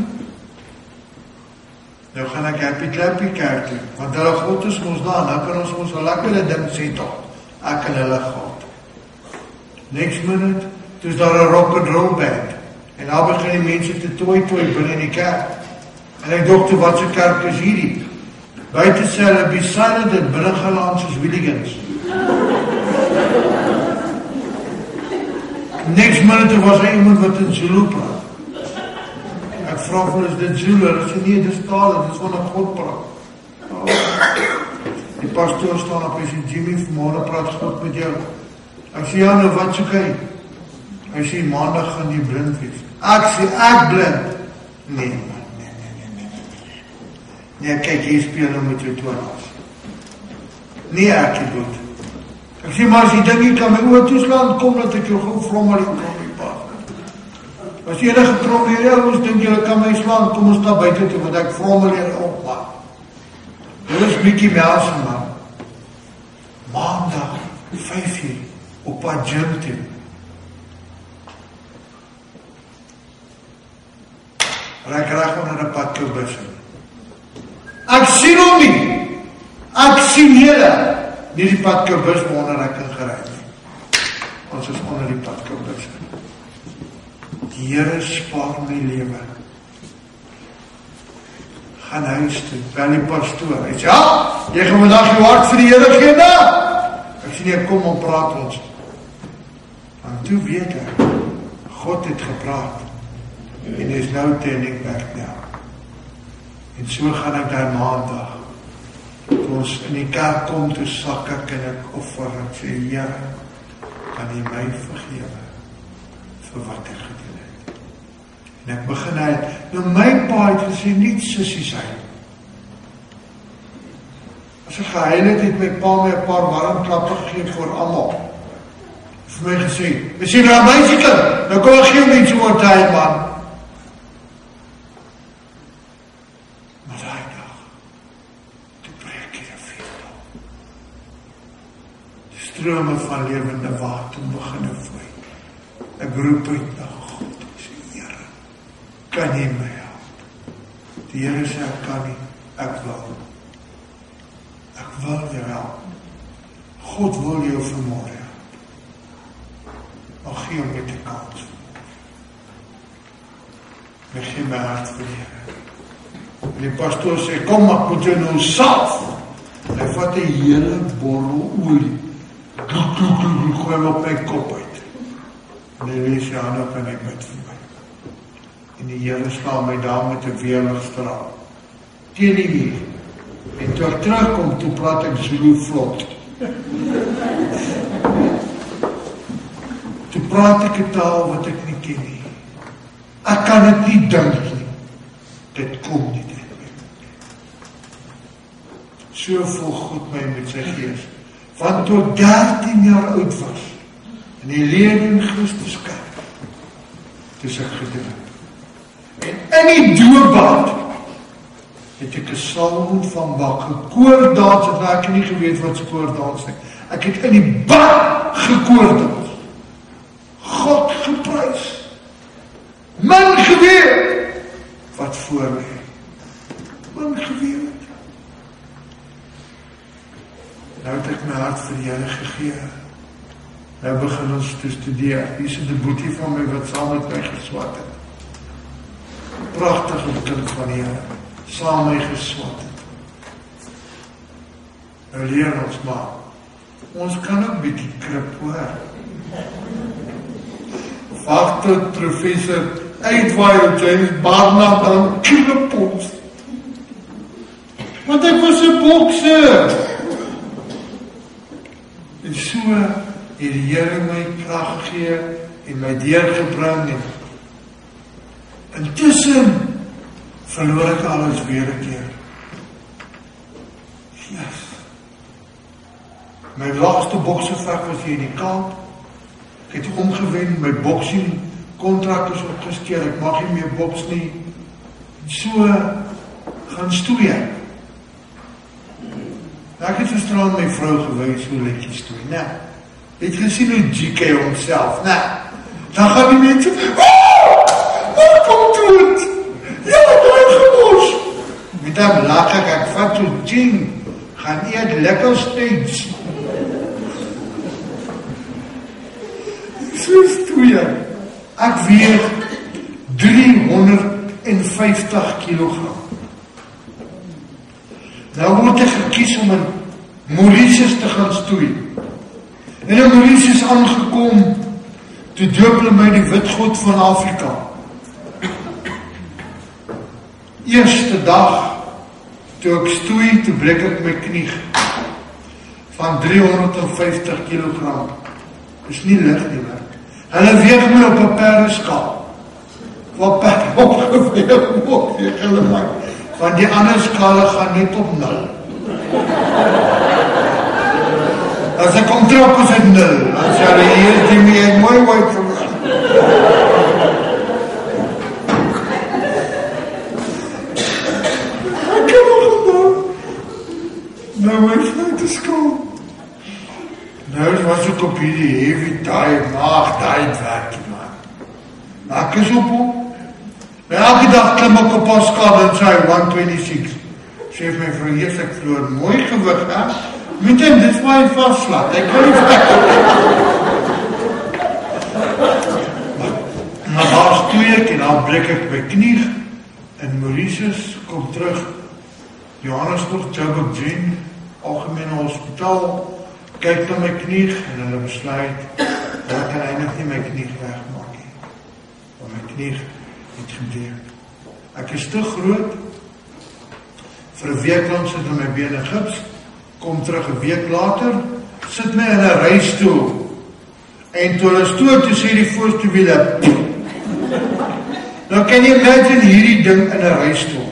Nou gaan ek happy clappy kerk toe, want hulle God is ons daar, nou kan ons ons 'n lekkere ding sê tot, ek en hulle God. Next minute, toe is daar 'n rock and roll band, en daar begin die mense te tooi binne in die kerk. En ek dink toe, wat se kerk is hierdie? Buite sê hulle, be silent en binne geland soos Willigans. Next minute was er iemand wat in Zulu praat. Ek vra vir is dit Zulu? Hulle sê nee, dit is taal, dit is wanneer God praat. Oh. Die pastoor staan op en sê, Jimmy, vanmorgen praat God met jou. Ek sê, ja, nou wat soek hy? Hy sê, maandag gaan jy blind wees. Ek sê, ek blind? Nee, man, nee, kyk, hier speel nou met jou twinels. Nee, ek het goed. Ek sê, maar as die ding hier kan my oor toeslaan, kom dat ek jou gauw vrommel en kom my pas. As enige probeer, ons dink julle kan my slaan, kom ons daar buiten toe, want ek vrommel hier op, man. Dit is Mickey Mouse, man. Maandag, 5 uur, op pad gym toe. Ek reg onder 'n pad koubus. Ek sien hom nie. Ek sien julle. Nie die pad koubus waaronder ek kan gery nie. Ons is onder die pad koubus. Die Here spaar my lewe. Gaan huis toe, bel die pastoor. Hy sê, ja, jy gaan vandag jou hart vir die Here gee, nou. Ek sê, nee, kom en praat ons. En toe weet ek, God het gepraat. En is nou turning back now. En so gaan ek daar maandag. Toe ons in die kerk kom, toe sak ek en ek offer. Ek sê, Here, kan jy my vergewe vir wat ek gedoen het. En ek begin uit, nou my pa het gesê, nie sissies hy. As ek geheil het my pa my 'n paar warm klappe gegee voor almal. Vir my gesê, jy sê, nou meisiekind, nou kom ek gee mense oor tyd, man. Strome van lewende water begin vloei. Ek roep uit na God, ek sê, Here, kan jy my help? Die Here sê, ek kan nie, ek wil. Ek wil jou help. God wil jou vanmôre help. Maar gee hom net 'n kans. Ek gee my hart vir die Here. En die pastoor sê, kom, ek moet jou nou salf. En hy vat 'n hele bottel olie. Gooi hom op my kop uit. En hy lees sy hande op en hy bid vir my. En die Here staan my daar met 'n weerlig straal. Teen die muur. En toe ek terugkom, toe praat ek Zulu vlot. Toe praat ek 'n taal wat ek nie ken nie. Ek kan dit nie dink nie. Dit kom nie. So vol God my met sy gees. Want toe ek 13 jaar oud was, en die lewe in Christus kyk, toe is ek gedroop. En in die doorbad, het ek 'n psalm ontvang waar gekoordans het, nou ek het nie geweet wat koordans nie. Ek het in die bad gekoordans. God geprys. Man geweet wat voor lê. Man geweet. Nou het ek my hart vir die Here gegee. Nou begin ons te studeer. Hier is 'n boetie van my wat saam met my geswat het. Pragtige kind van die Here. Saam met my geswat het. Nou leer ons maar. Ons kan ook bietjie krip hoor. Wacht tot professor uitwaai James Barnard aan kilopols. Want ek was 'n bokser. En so het die Here my krag gegee en my deurgebring en intussen verloor ek alles weer 'n keer. Yes. My laaste bokseveg was hier in die Kaap. Ek het omgewen, my boksing kontrak is opgeskeur, ek mag nie meer boks nie. En so gaan stoei ek. Nou, ek het verstaan my vrou gewys hoe lyk die stoei. Nou, het gesien hoe GK homself. Nou, dan gaan die mense, wat kom dood? Ja, daar gemors. Met hem lach ek vat so Jing, gaan eet lekker steeds. So stoei ek. Ek weeg 350 kilogram. Nou word ek gekies om in Mauritius te gaan stoei. En in Mauritius aangekom, toe doop hulle my die wit God van Afrika. Eerste dag, toe ek stoei, toe breek ek my knie. Van 350 kilogram. Dis nie lig nie, werk. Hulle weeg my op 'n perdeskaal. Wat perd opgeweeg word, weeg hulle my. Want die ander skale gaan net op 0. As ek kom trap is het 0. As jy hier die my mooi wyk vir my. Ek kan nog gedaan. Nou my vluit te skool. Nou was ek op hierdie heavy diet, maag-diet werkie, man. Ek is op hom. Elke dag klim ek op haar skaal en sy 126. Sê my vrou, hier ek verloor mooi gewig, hè? Met hem, dit is my vastslaat. Ek kan nie weg. Maar daar stoei ek en dan breek ek my knie in Mauritius, kom terug. Johannesburg, Joburg Jean, algemene hospitaal. Kyk na my knie en hulle besluit, hulle kan eintlik nie my knie wegmaak nie. Want my knie het gebreek. Ek is te groot, vir 'n week lang sit in my bene gips, kom terug 'n week later, sit my in 'n reistool, en toe hulle stoot, toe sê die voorste wiele, nou kan jy imagine hierdie ding in 'n reistool.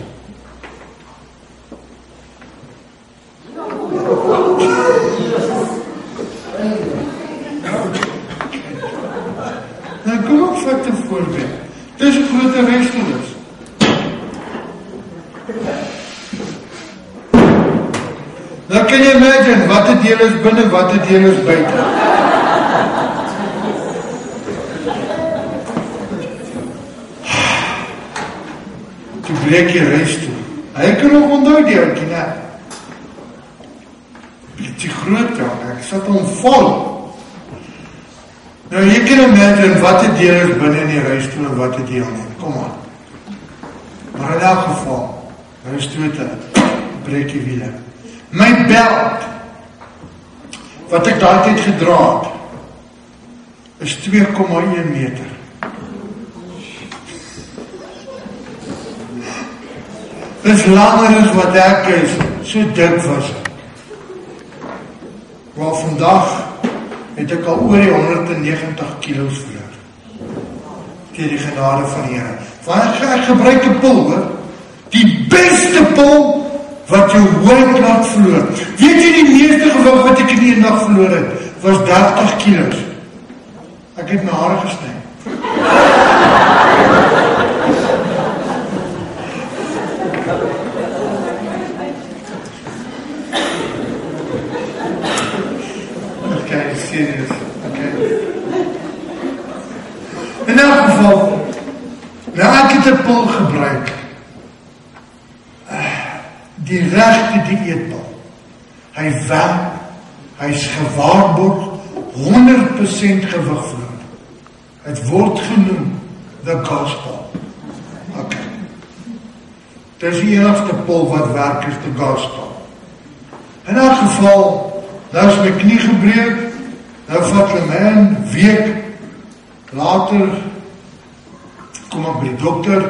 Nou kom ek vat 'n voorbeeld. Dis 'n groot reistool is. Nou kan jy imagine wat 'n deel is binne, wat 'n deel is buite. Toe breek jy reistool. Hy kan nog onthou die ouetjie, né? Bietjie groot dan, ek sit hom vol. Nou jy kan imagine wat 'n deel is binne in die reistool en wat 'n deel nie. Kom aan. Maar in elk geval, nou stoot 'n breek die wiele. My belt, wat ek daai tyd gedra het, is 2,1 meter. Dis langer as wat ek is, so dik was ek. Maar vandag het ek al oor die 190 kilos verloor. Deur die genade van die Here. Want ek gebruik 'n pil, hoor. Die beste pil wat jou ooit laat verloor. Weet jy, die meeste gewig wat ek in die dag verloor het, was 30 kilos. Ek het my hare gesny. Okay, serious. Okay. In elk geval, nou ek het 'n pil gebruik. Die regte dieetpil. Hy werk, hy is gewaarborg 100% gewig verloor. Het word genoem the gospel. Okay. Dis die enigste pil wat werk is the gospel. In elk geval, nou is my knie gebreek, nou vat hulle my in, week later kom ek by die dokter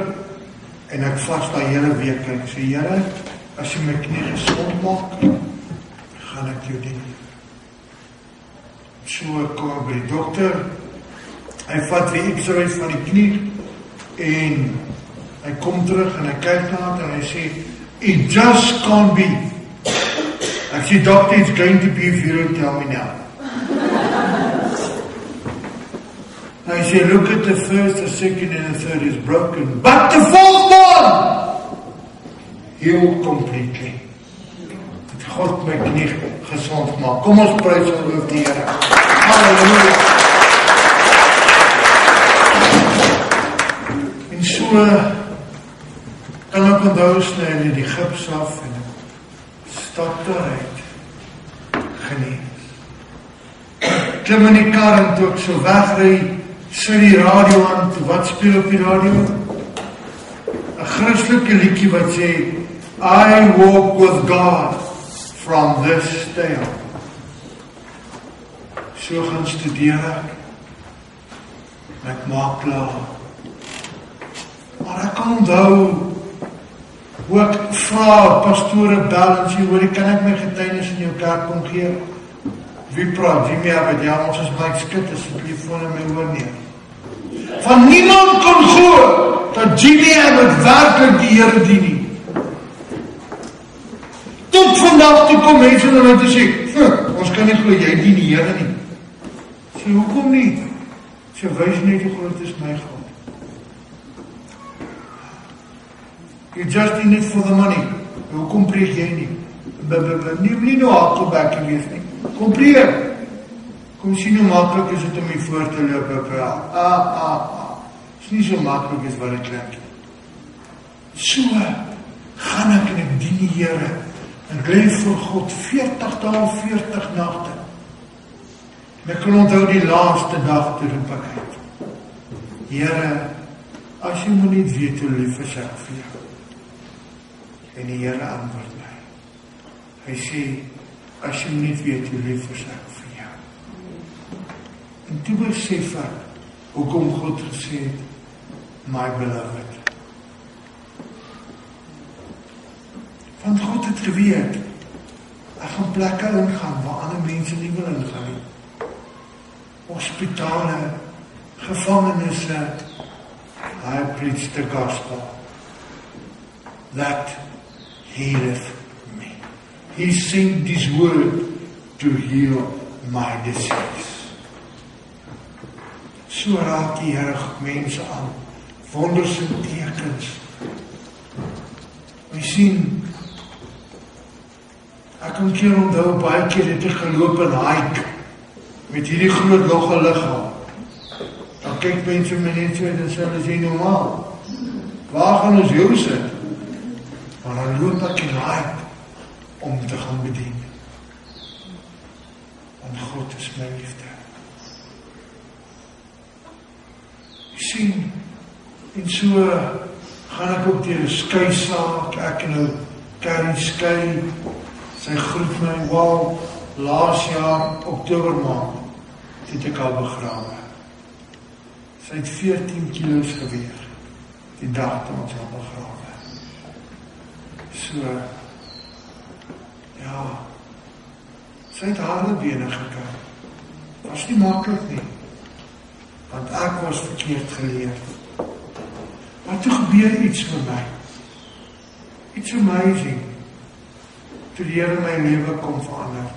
en ek vas daai hele week en ek sê, Here, as jy my knie gesond maak, gaan ek jou dien. So kom ek by die dokter, hy vat die x-rays van die knie en hy kom terug en hy kyk na het en hy sê, it just can't be. Ek sê, doctor, it's going to be if you don't tell me now. Hy sê, look at the first, the second and the third is broken, but the fourth one healed completely. Het God my knie gesond gemaak. Kom ons prys en loof die Here. Halleluja. En so kan ek onthou sny hulle die gips af en stap daaruit. Genees. Klim in die kar en toe ek so wegry, sit die radio aan, wat speel op die radio? 'n Christelike liedjie wat sê, I walk with God from this day on. So gaan studeer ek. Ek maak klaar. Maar ek kan onthou hoe ek vra, pastore bel en sê, hoorie, kan ek my getuienis in jou kerk kom gee? Wie praat? Wie meer met jou? Ons is my skit, as die telefoon in my oor neer. Van niemand kon glo dat Jimmy Abbott werklik die Here dien nie. Tot vandag toe kom mense na my te sê, ons kan nie glo jy dien die Here nie. Sê, hoekom nie? Sê, wys net hoe groot is my God. You just in it for the money. Hoekom preek jy nie? Nie nou hakkelbek wees nie. Kom preek. Kom sien hoe maklik is dit om hier voor te loop. Is nie so maklik as wat dit klink. So gaan ek en ek dien die Here. En ek leef vir God 40 dae, 40 nagte. En ek kan onthou die laaste dag te roep ek uit. Here, as jy moet nie weet hoe lief is ek vir jou. En die Here antwoord my. Hy sê, as jy nie weet hoe lief is ek vir jou. En toe besef ek, hoekom God gesê het, my beloved. Want God het geweet, ek gaan plekke ingaan waar ander mense nie wil ingaan nie. Hospitale, gevangenisse, I preach the gospel. That healeth me. He sent his word to heal my disease. So raak die Here mense aan, wonders en tekens. Ons sien, ek kan keer onthou, baie keer het ek geloop en hike, met hierdie groot logge liggaam. Dan kyk mense my net so, en sê, hulle sê normaal, waar gaan ons jou sit? Maar dan loop ek en hike, om te gaan bedien. Want God is my liefde. Jy sien, en so gaan ek ook deur 'n skei saak, ek en nou Carrie skei, sy groet my, wow, laas jaar, Oktober maand, het ek al begrawe. Sy het 14 kilo's geweeg, die dag toe ons al begrawe. So, ja, sy het harde bene gekry. Was nie maklik nie, want ek was verkeerd geleer. Maar toe gebeur iets vir my. It's amazing. Toe die Here my lewe kom verander.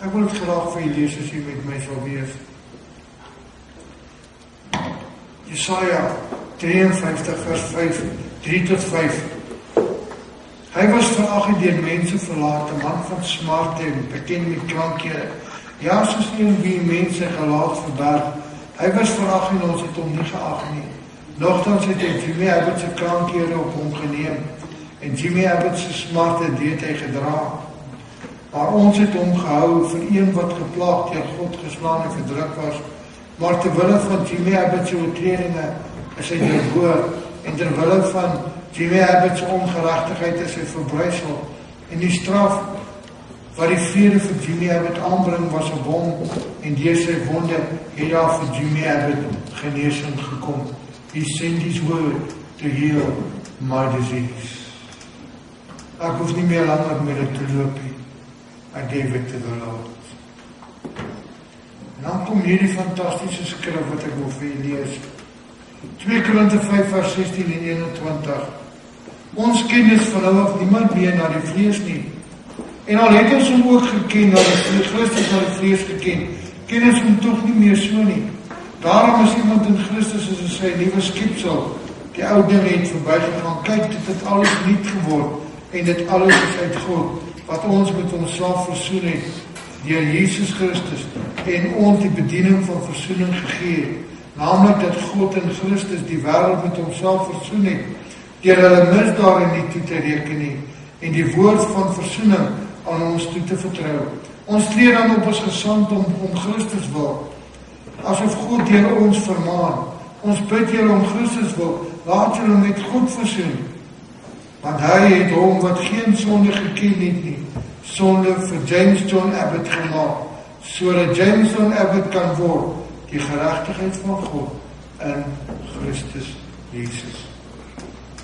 Ek wil dit graag vir julle lees as jy met my sal wees. Jesaja 53 vers 5, 3 tot 5. Hy was verag deur mense verlaat, 'n man van smarte en bekend met krankhede. Ja, soos een wie mense gelaat verberg. Hy was verag en ons het hom nie geag nie. Nogtans het hy Jimmy Abbott se krankhede op hom geneem en Jimmy Abbott se smarte deed hy gedra. Maar ons het hom gehou vir een wat geplaag deur God geslaan en verdruk was. Maar terwille van Jimmy Abbott se oortredinge is hy deurboor en terwille van Jimmy Abbott se ongeregtigheid is hy verbrysel. En die straf wat die vrede vir Jimmy Abbott aanbring was op hom en deur sy wonde het daar vir Jimmy Abbott genesing gekom. He sent his word to heal my disease. Ek hoef nie meer langer met dit te loop nie. I gave it to the Lord. En dan kom hierdie fantastiese skrif wat ek wil vir julle lees. 2 Korinte 5 vers 16 en 21. Ons kennis van hom of niemand meer na die vlees nie. En al het ons hom ook geken, na die vlees, Christus na die vlees geken, ken ons hom toch nie meer so nie. Daarom is iemand in Christus as hy 'n nuwe skepsel. Die ou dinge het verbygegaan. Kyk, dit het alles nuut geword en dit alles is uit God, wat ons met onsself versoen het deur Jesus Christus en ons die bediening van versoening gegee het, naamlik dat God in Christus die wêreld met homself versoen het deur hulle misdade nie toe te reken nie en die woord van versoening aan ons toe te vertrou. Ons tree dan op ons gesand om Christus wil, asof God deur ons vermaan. Ons bid julle om Christus wil, laat julle met God versoen, want hy het hom wat geen sonde geken het nie, sonde vir James John Abbott gemaak, sodat James John Abbott kan word die geregtigheid van God in Christus Jesus.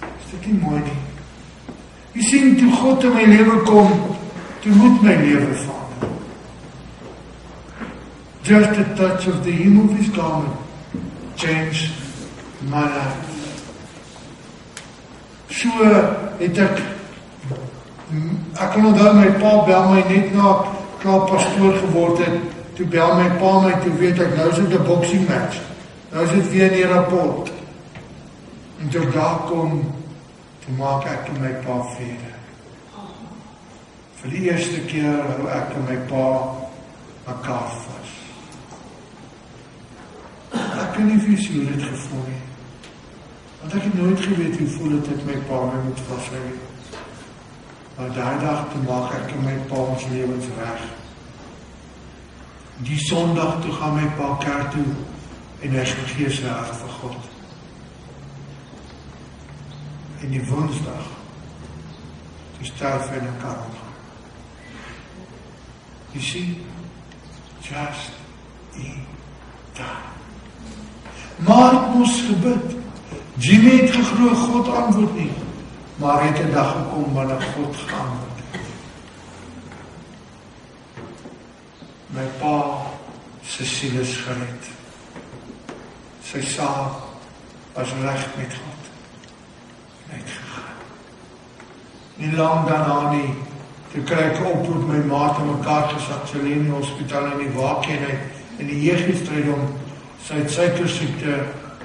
Is dit nie mooi nie? Jy sien, toe God in my lewe kom, toe moet my lewe verander. Just a touch of the hem of his garment changed my life. So het ek kon onthou my pa bel my net na klaar pastoor geword het, toe bel my pa my, toe weet ek, nou is dit 'n boxing match, nou is dit weer in die rapport. En toe daar kom, toe maak ek en my pa vrede. Vir die eerste keer hou ek en my pa mekaar vas. Ek kan nie vir hoe dit gevoel nie, want ek het nooit geweet hoe voel het my pa my moet vashou. Maar daai dag toe maak ek en my pa ons lewens reg. Die Sondag toe gaan my pa kerk toe en hy gee sy hart vir God. En die Woensdag toe sterf hy in 'n kar. You see, just in time. Maar het moes gebid. Jimmy het geglo God antwoord nie, maar het 'n dag gekom wanneer God geantwoord het. My pa se siel is gered. Sy saak was reg met God. Net gegaan. Nie lang daarna nie, toe kry ek 'n oproep, my maat en mekaar gesak, sy lê in die hospitaal in die waakeenheid in die Jeugstrydom. Sy het suikersiekte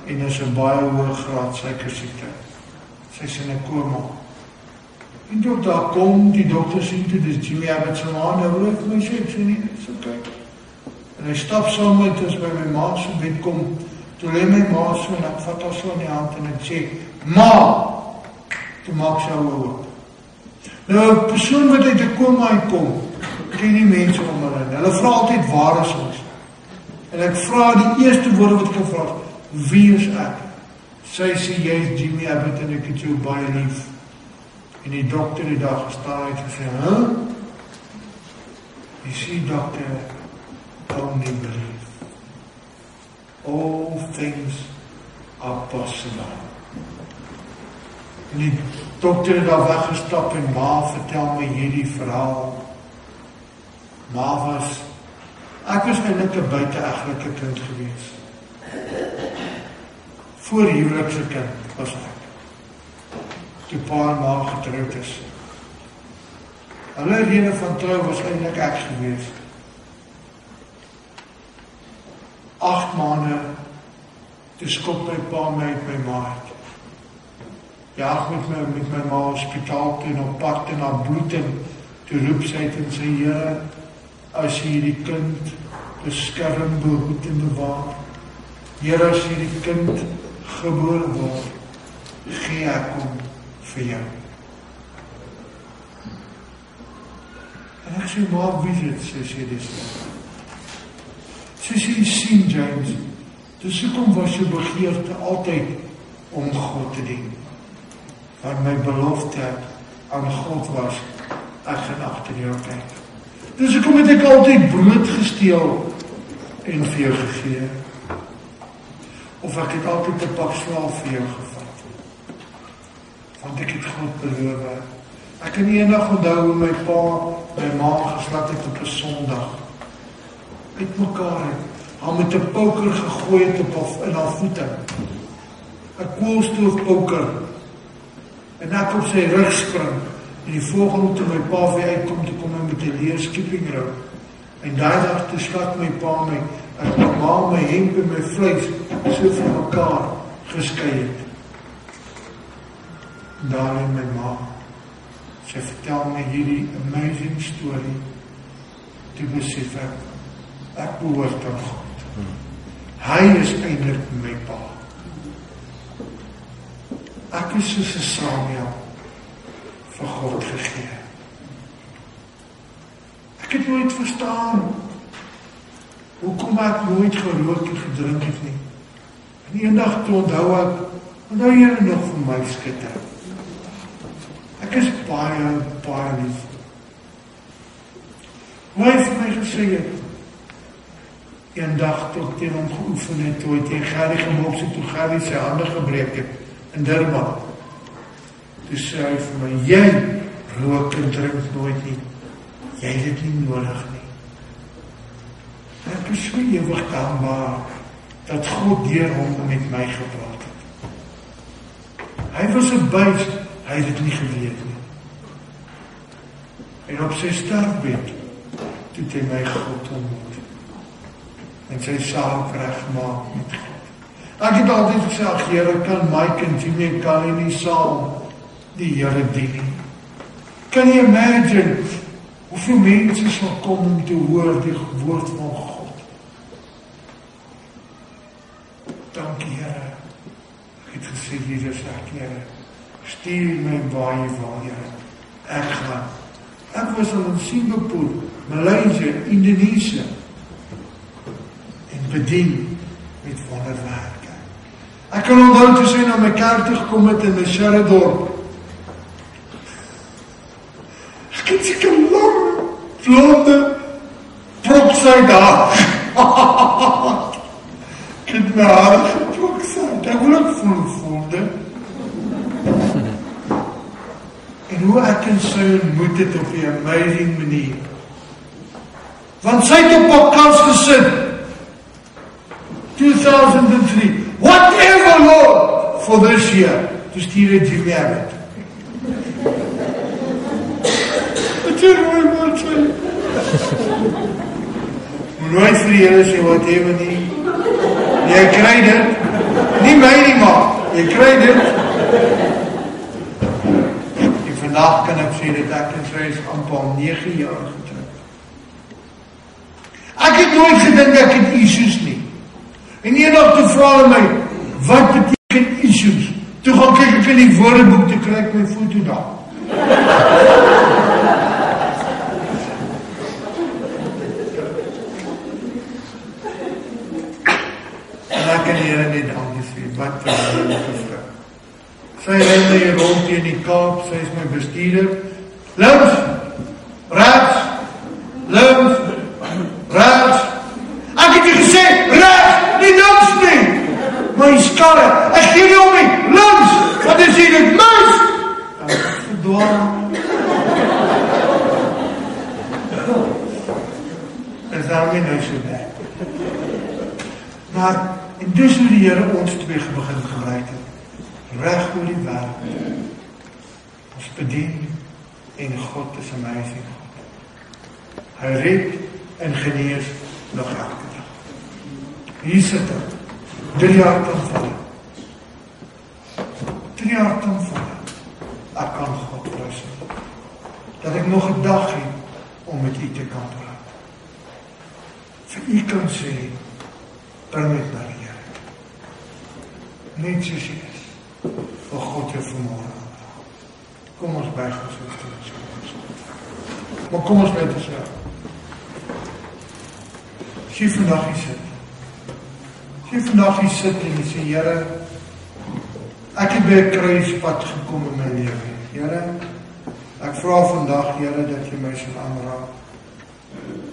en is 'n baie hoë graad suikersiekte. Sy is in 'n koma. En toe daar kom die dokter sien toe, dis Jimmy Abbott se ma, nou wil ek my sê, ek sê nie, dis okay. En hy stap saam met ons by my ma se bed kom, toe lê my ma so en ek vat haar so in die hand en ek sê, ma, toe maak sy oop. Nou, 'n persoon wat uit 'n koma uitkom, ken die mense om hulle vra altyd, waar is ons? En ek vra die eerste woorde wat ek gevra, wie is ek? Sy sê, jy is Jimmy Abbott en ek het jou baie lief. En die dokter het daar gestaan en gesê, You see, doctor, only believe. All things are possible. En die dokter het daar weggestap en ma vertel my hierdie verhaal. Ek was eintlik 'n buite-egtelike kind gewees. Voor huwelikse kind was ek. Toe pa en ma getroud is. Hulle rede van trou was eintlik ek gewees. 8 maande, toe skop my pa my uit my ma uit. Ja, met my ma hospitaal toe en op pad en haar bloed en toe roep sy uit en sê, Here, as jy hierdie kind beskerm, behoed en bewaar, Here, as hierdie kind gebore word, gee ek hom vir jou. En ek sê, maar wie dit, sê dis. Sy sê, sien James, dus hoekom was jou begeerte altyd om God te dien? Want my belofte aan God was, ek gaan agter jou kyk. Dus hoekom het ek altyd brood gesteel en vir jou gegee? Of ek het altyd 'n pak slaaf vir jou gevat? Want ek het God beloof. Ek kan nie eendag onthou hoe my pa my ma geslat het op 'n Sondag. Uit mekaar het. Haar met 'n poker gegooi het in haar voete. 'n koolstofpoker. En ek op sy rug spring. En die volgende toe my pa weer uitkom, toe kom hy met 'n leer skipping rope. En daai dag toe skat my pa my, ek ma my hemp en my vleis so van mekaar geskei het. En daar in my ma, sy vertel my hierdie amazing story. Toe besef ek behoort aan God. Hy is eintlik my pa. Ek is soos 'n Samuel vir God gegee. Ek het nooit verstaan hoekom ek nooit gerook en gedrink het nie. En eendag toe onthou jy nog van my skitter. Ek is baie lief. Hoe hy vir my gesê het, eendag toe ek teen hom geoefen het, toe hy teen Gerrie gemobs het, toe Gerrie sy hande gebreek het, in Durban. Toe sê hy vir my, jy rook en drink nooit nie. Jy het dit nie nodig nie. En ek is so ewig dankbaar dat God deur hom met my gepraat het. Hy was 'n buis, hy het dit nie geweet nie. En op sy sterfbed, toe het hy my God ontmoet. En sy saak regmaak met God. Ek het altyd gesê, Here, kan Mike en Jimmy en Callie nie saam die Here dien nie? Kan jy imagine hoeveel mense sal kom om te hoor die woord van God? Dankie, Here. Ek het gesê, Jesus, Here, stuur my waar jy wil, Here. Ek gaan. Ek was al in Singapore, Maleisië, Indonesië en bedien met wonderwerke. Ek kan onthou toe sy na my kerk toe gekom het in 'n Sheradorp. Ek het seker lang vlotte proksy daar. Ek het my hare geproksy. Ek wil ook voelde. En hoe ek en sy ontmoet het op die amazing manier. Want sy het op haar kans gesit. 2003. Whatever, Lord, for this year. To stuur het Jimmy Abbott. Wat jy mooi man sê. Moet nooit vir die Here sê, whatever nie. Jy kry dit. Nie my nie, maar. Jy kry dit. En vandag kan ek sê dat ek en sy is amper al 9 jaar getroud. Ek het nooit gedink ek het issues nie. En eendag toe vra hulle my, wat beteken issues? Toe gaan kyk ek in die woordeboek, toe kry ek my foto daar. En ek kan die Here net dankie sê. die badkamer vrou. Sy ry my rond in die Kaap, sy is my bestuurder. Links, regs, links, regs. Ek het jy gesê, regs, nie links nie. My skarre, ek gee nie om nie, links, wat is hier dit mis? Ek verdwaal. Is daarmee nou so bad. Maar, en dis hoe die Here ons twee begin gebruik het. Reg oor die wêreld. Ons bedien en God is amazing. Hy red en genees nog elke dag. Hier sit hy. 3 jaar ten volle. 3 jaar ten volle. Ek kan God prys. Dat ek nog 'n dag het om met u te kan praat. Vir u kan sê, bring dit na die Here. Net soos jy is. O God, jou vermoë. Kom ons buig ons hoofde. Maar kom ons net eens nou. As jy vandag hier sit. As jy vandag hier sit en jy sê, Here, ek het by 'n kruispunt gekom in my lewe. Here, ek vra vandag, Here, dat jy my sal aanraak.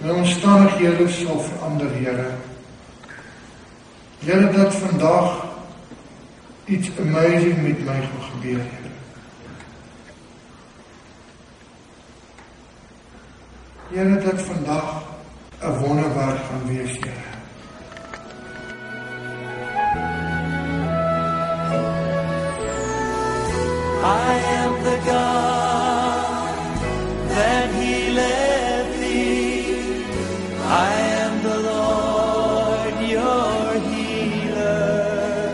My omstandighede sal verander, Here. Here, dat vandag iets amazing met my gaan gebeur, Here. Here, dat vandag 'n wonderwerk gaan wees, Here. I am the God that healeth thee. I am the Lord, your healer.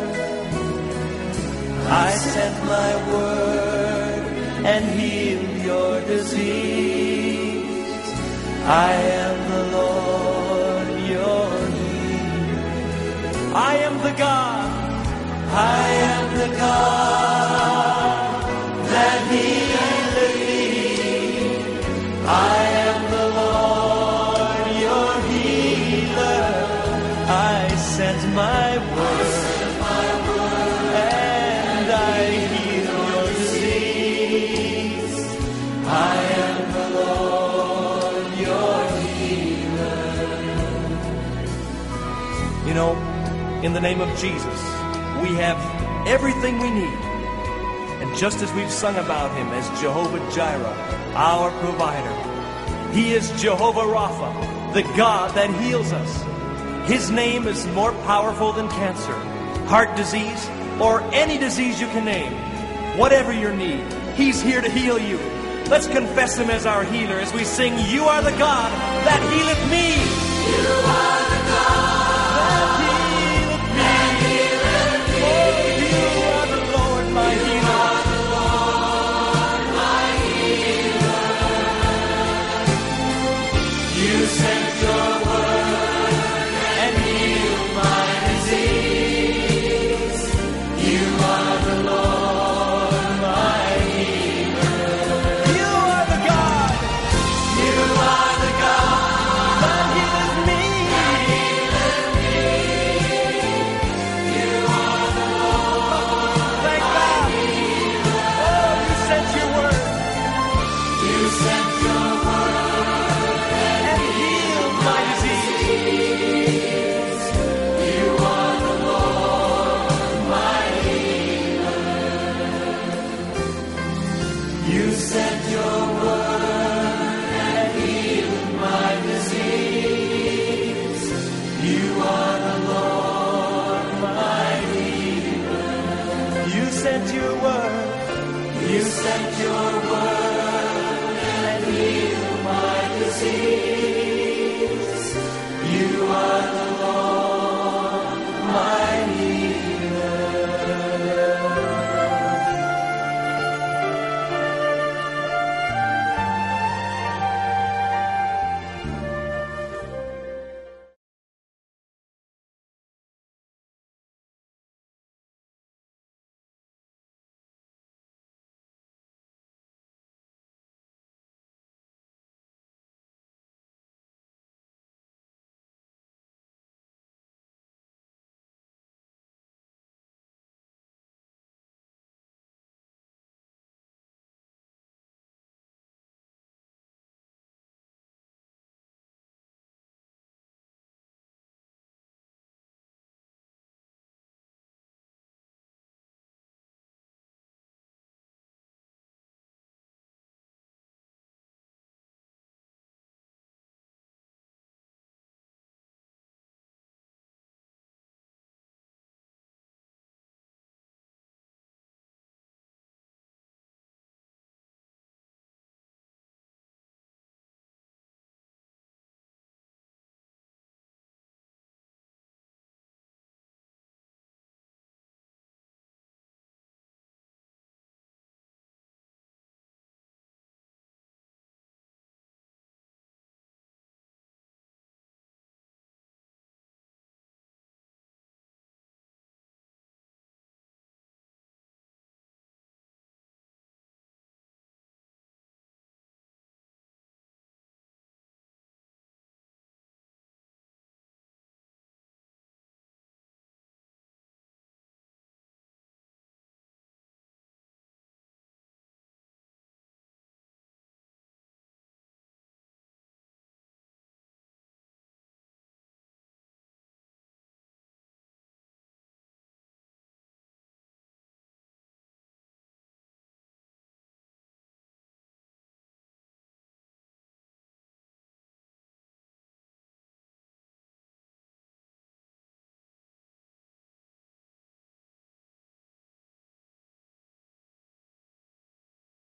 I sent my word and healed your disease. I am the Lord, your healer. I am the God. I am the God that healeth thee. I am the Lord, your healer. I sent my word, and I heal your disease. I am the Lord, your healer. You know, in the name of Jesus, we have everything we need. And just as we've sung about him as Jehovah Jireh, our provider, he is Jehovah Rapha, the God that heals us. His name is more powerful than cancer, heart disease, or any disease you can name. Whatever your need, he's here to heal you. Let's confess him as our healer as we sing, "You are the God that healeth me." You are the God that healeth me. Oh, you are the Lord, my healer. You sent your word and healed my disease. You are the Lord, my healer. You are the God. You are the God that healeth me. You are the Lord, thank God. Oh, you sent your word. You sent your word and healed my disease. You are the Lord, my healer. You sent your word and healed my disease. You are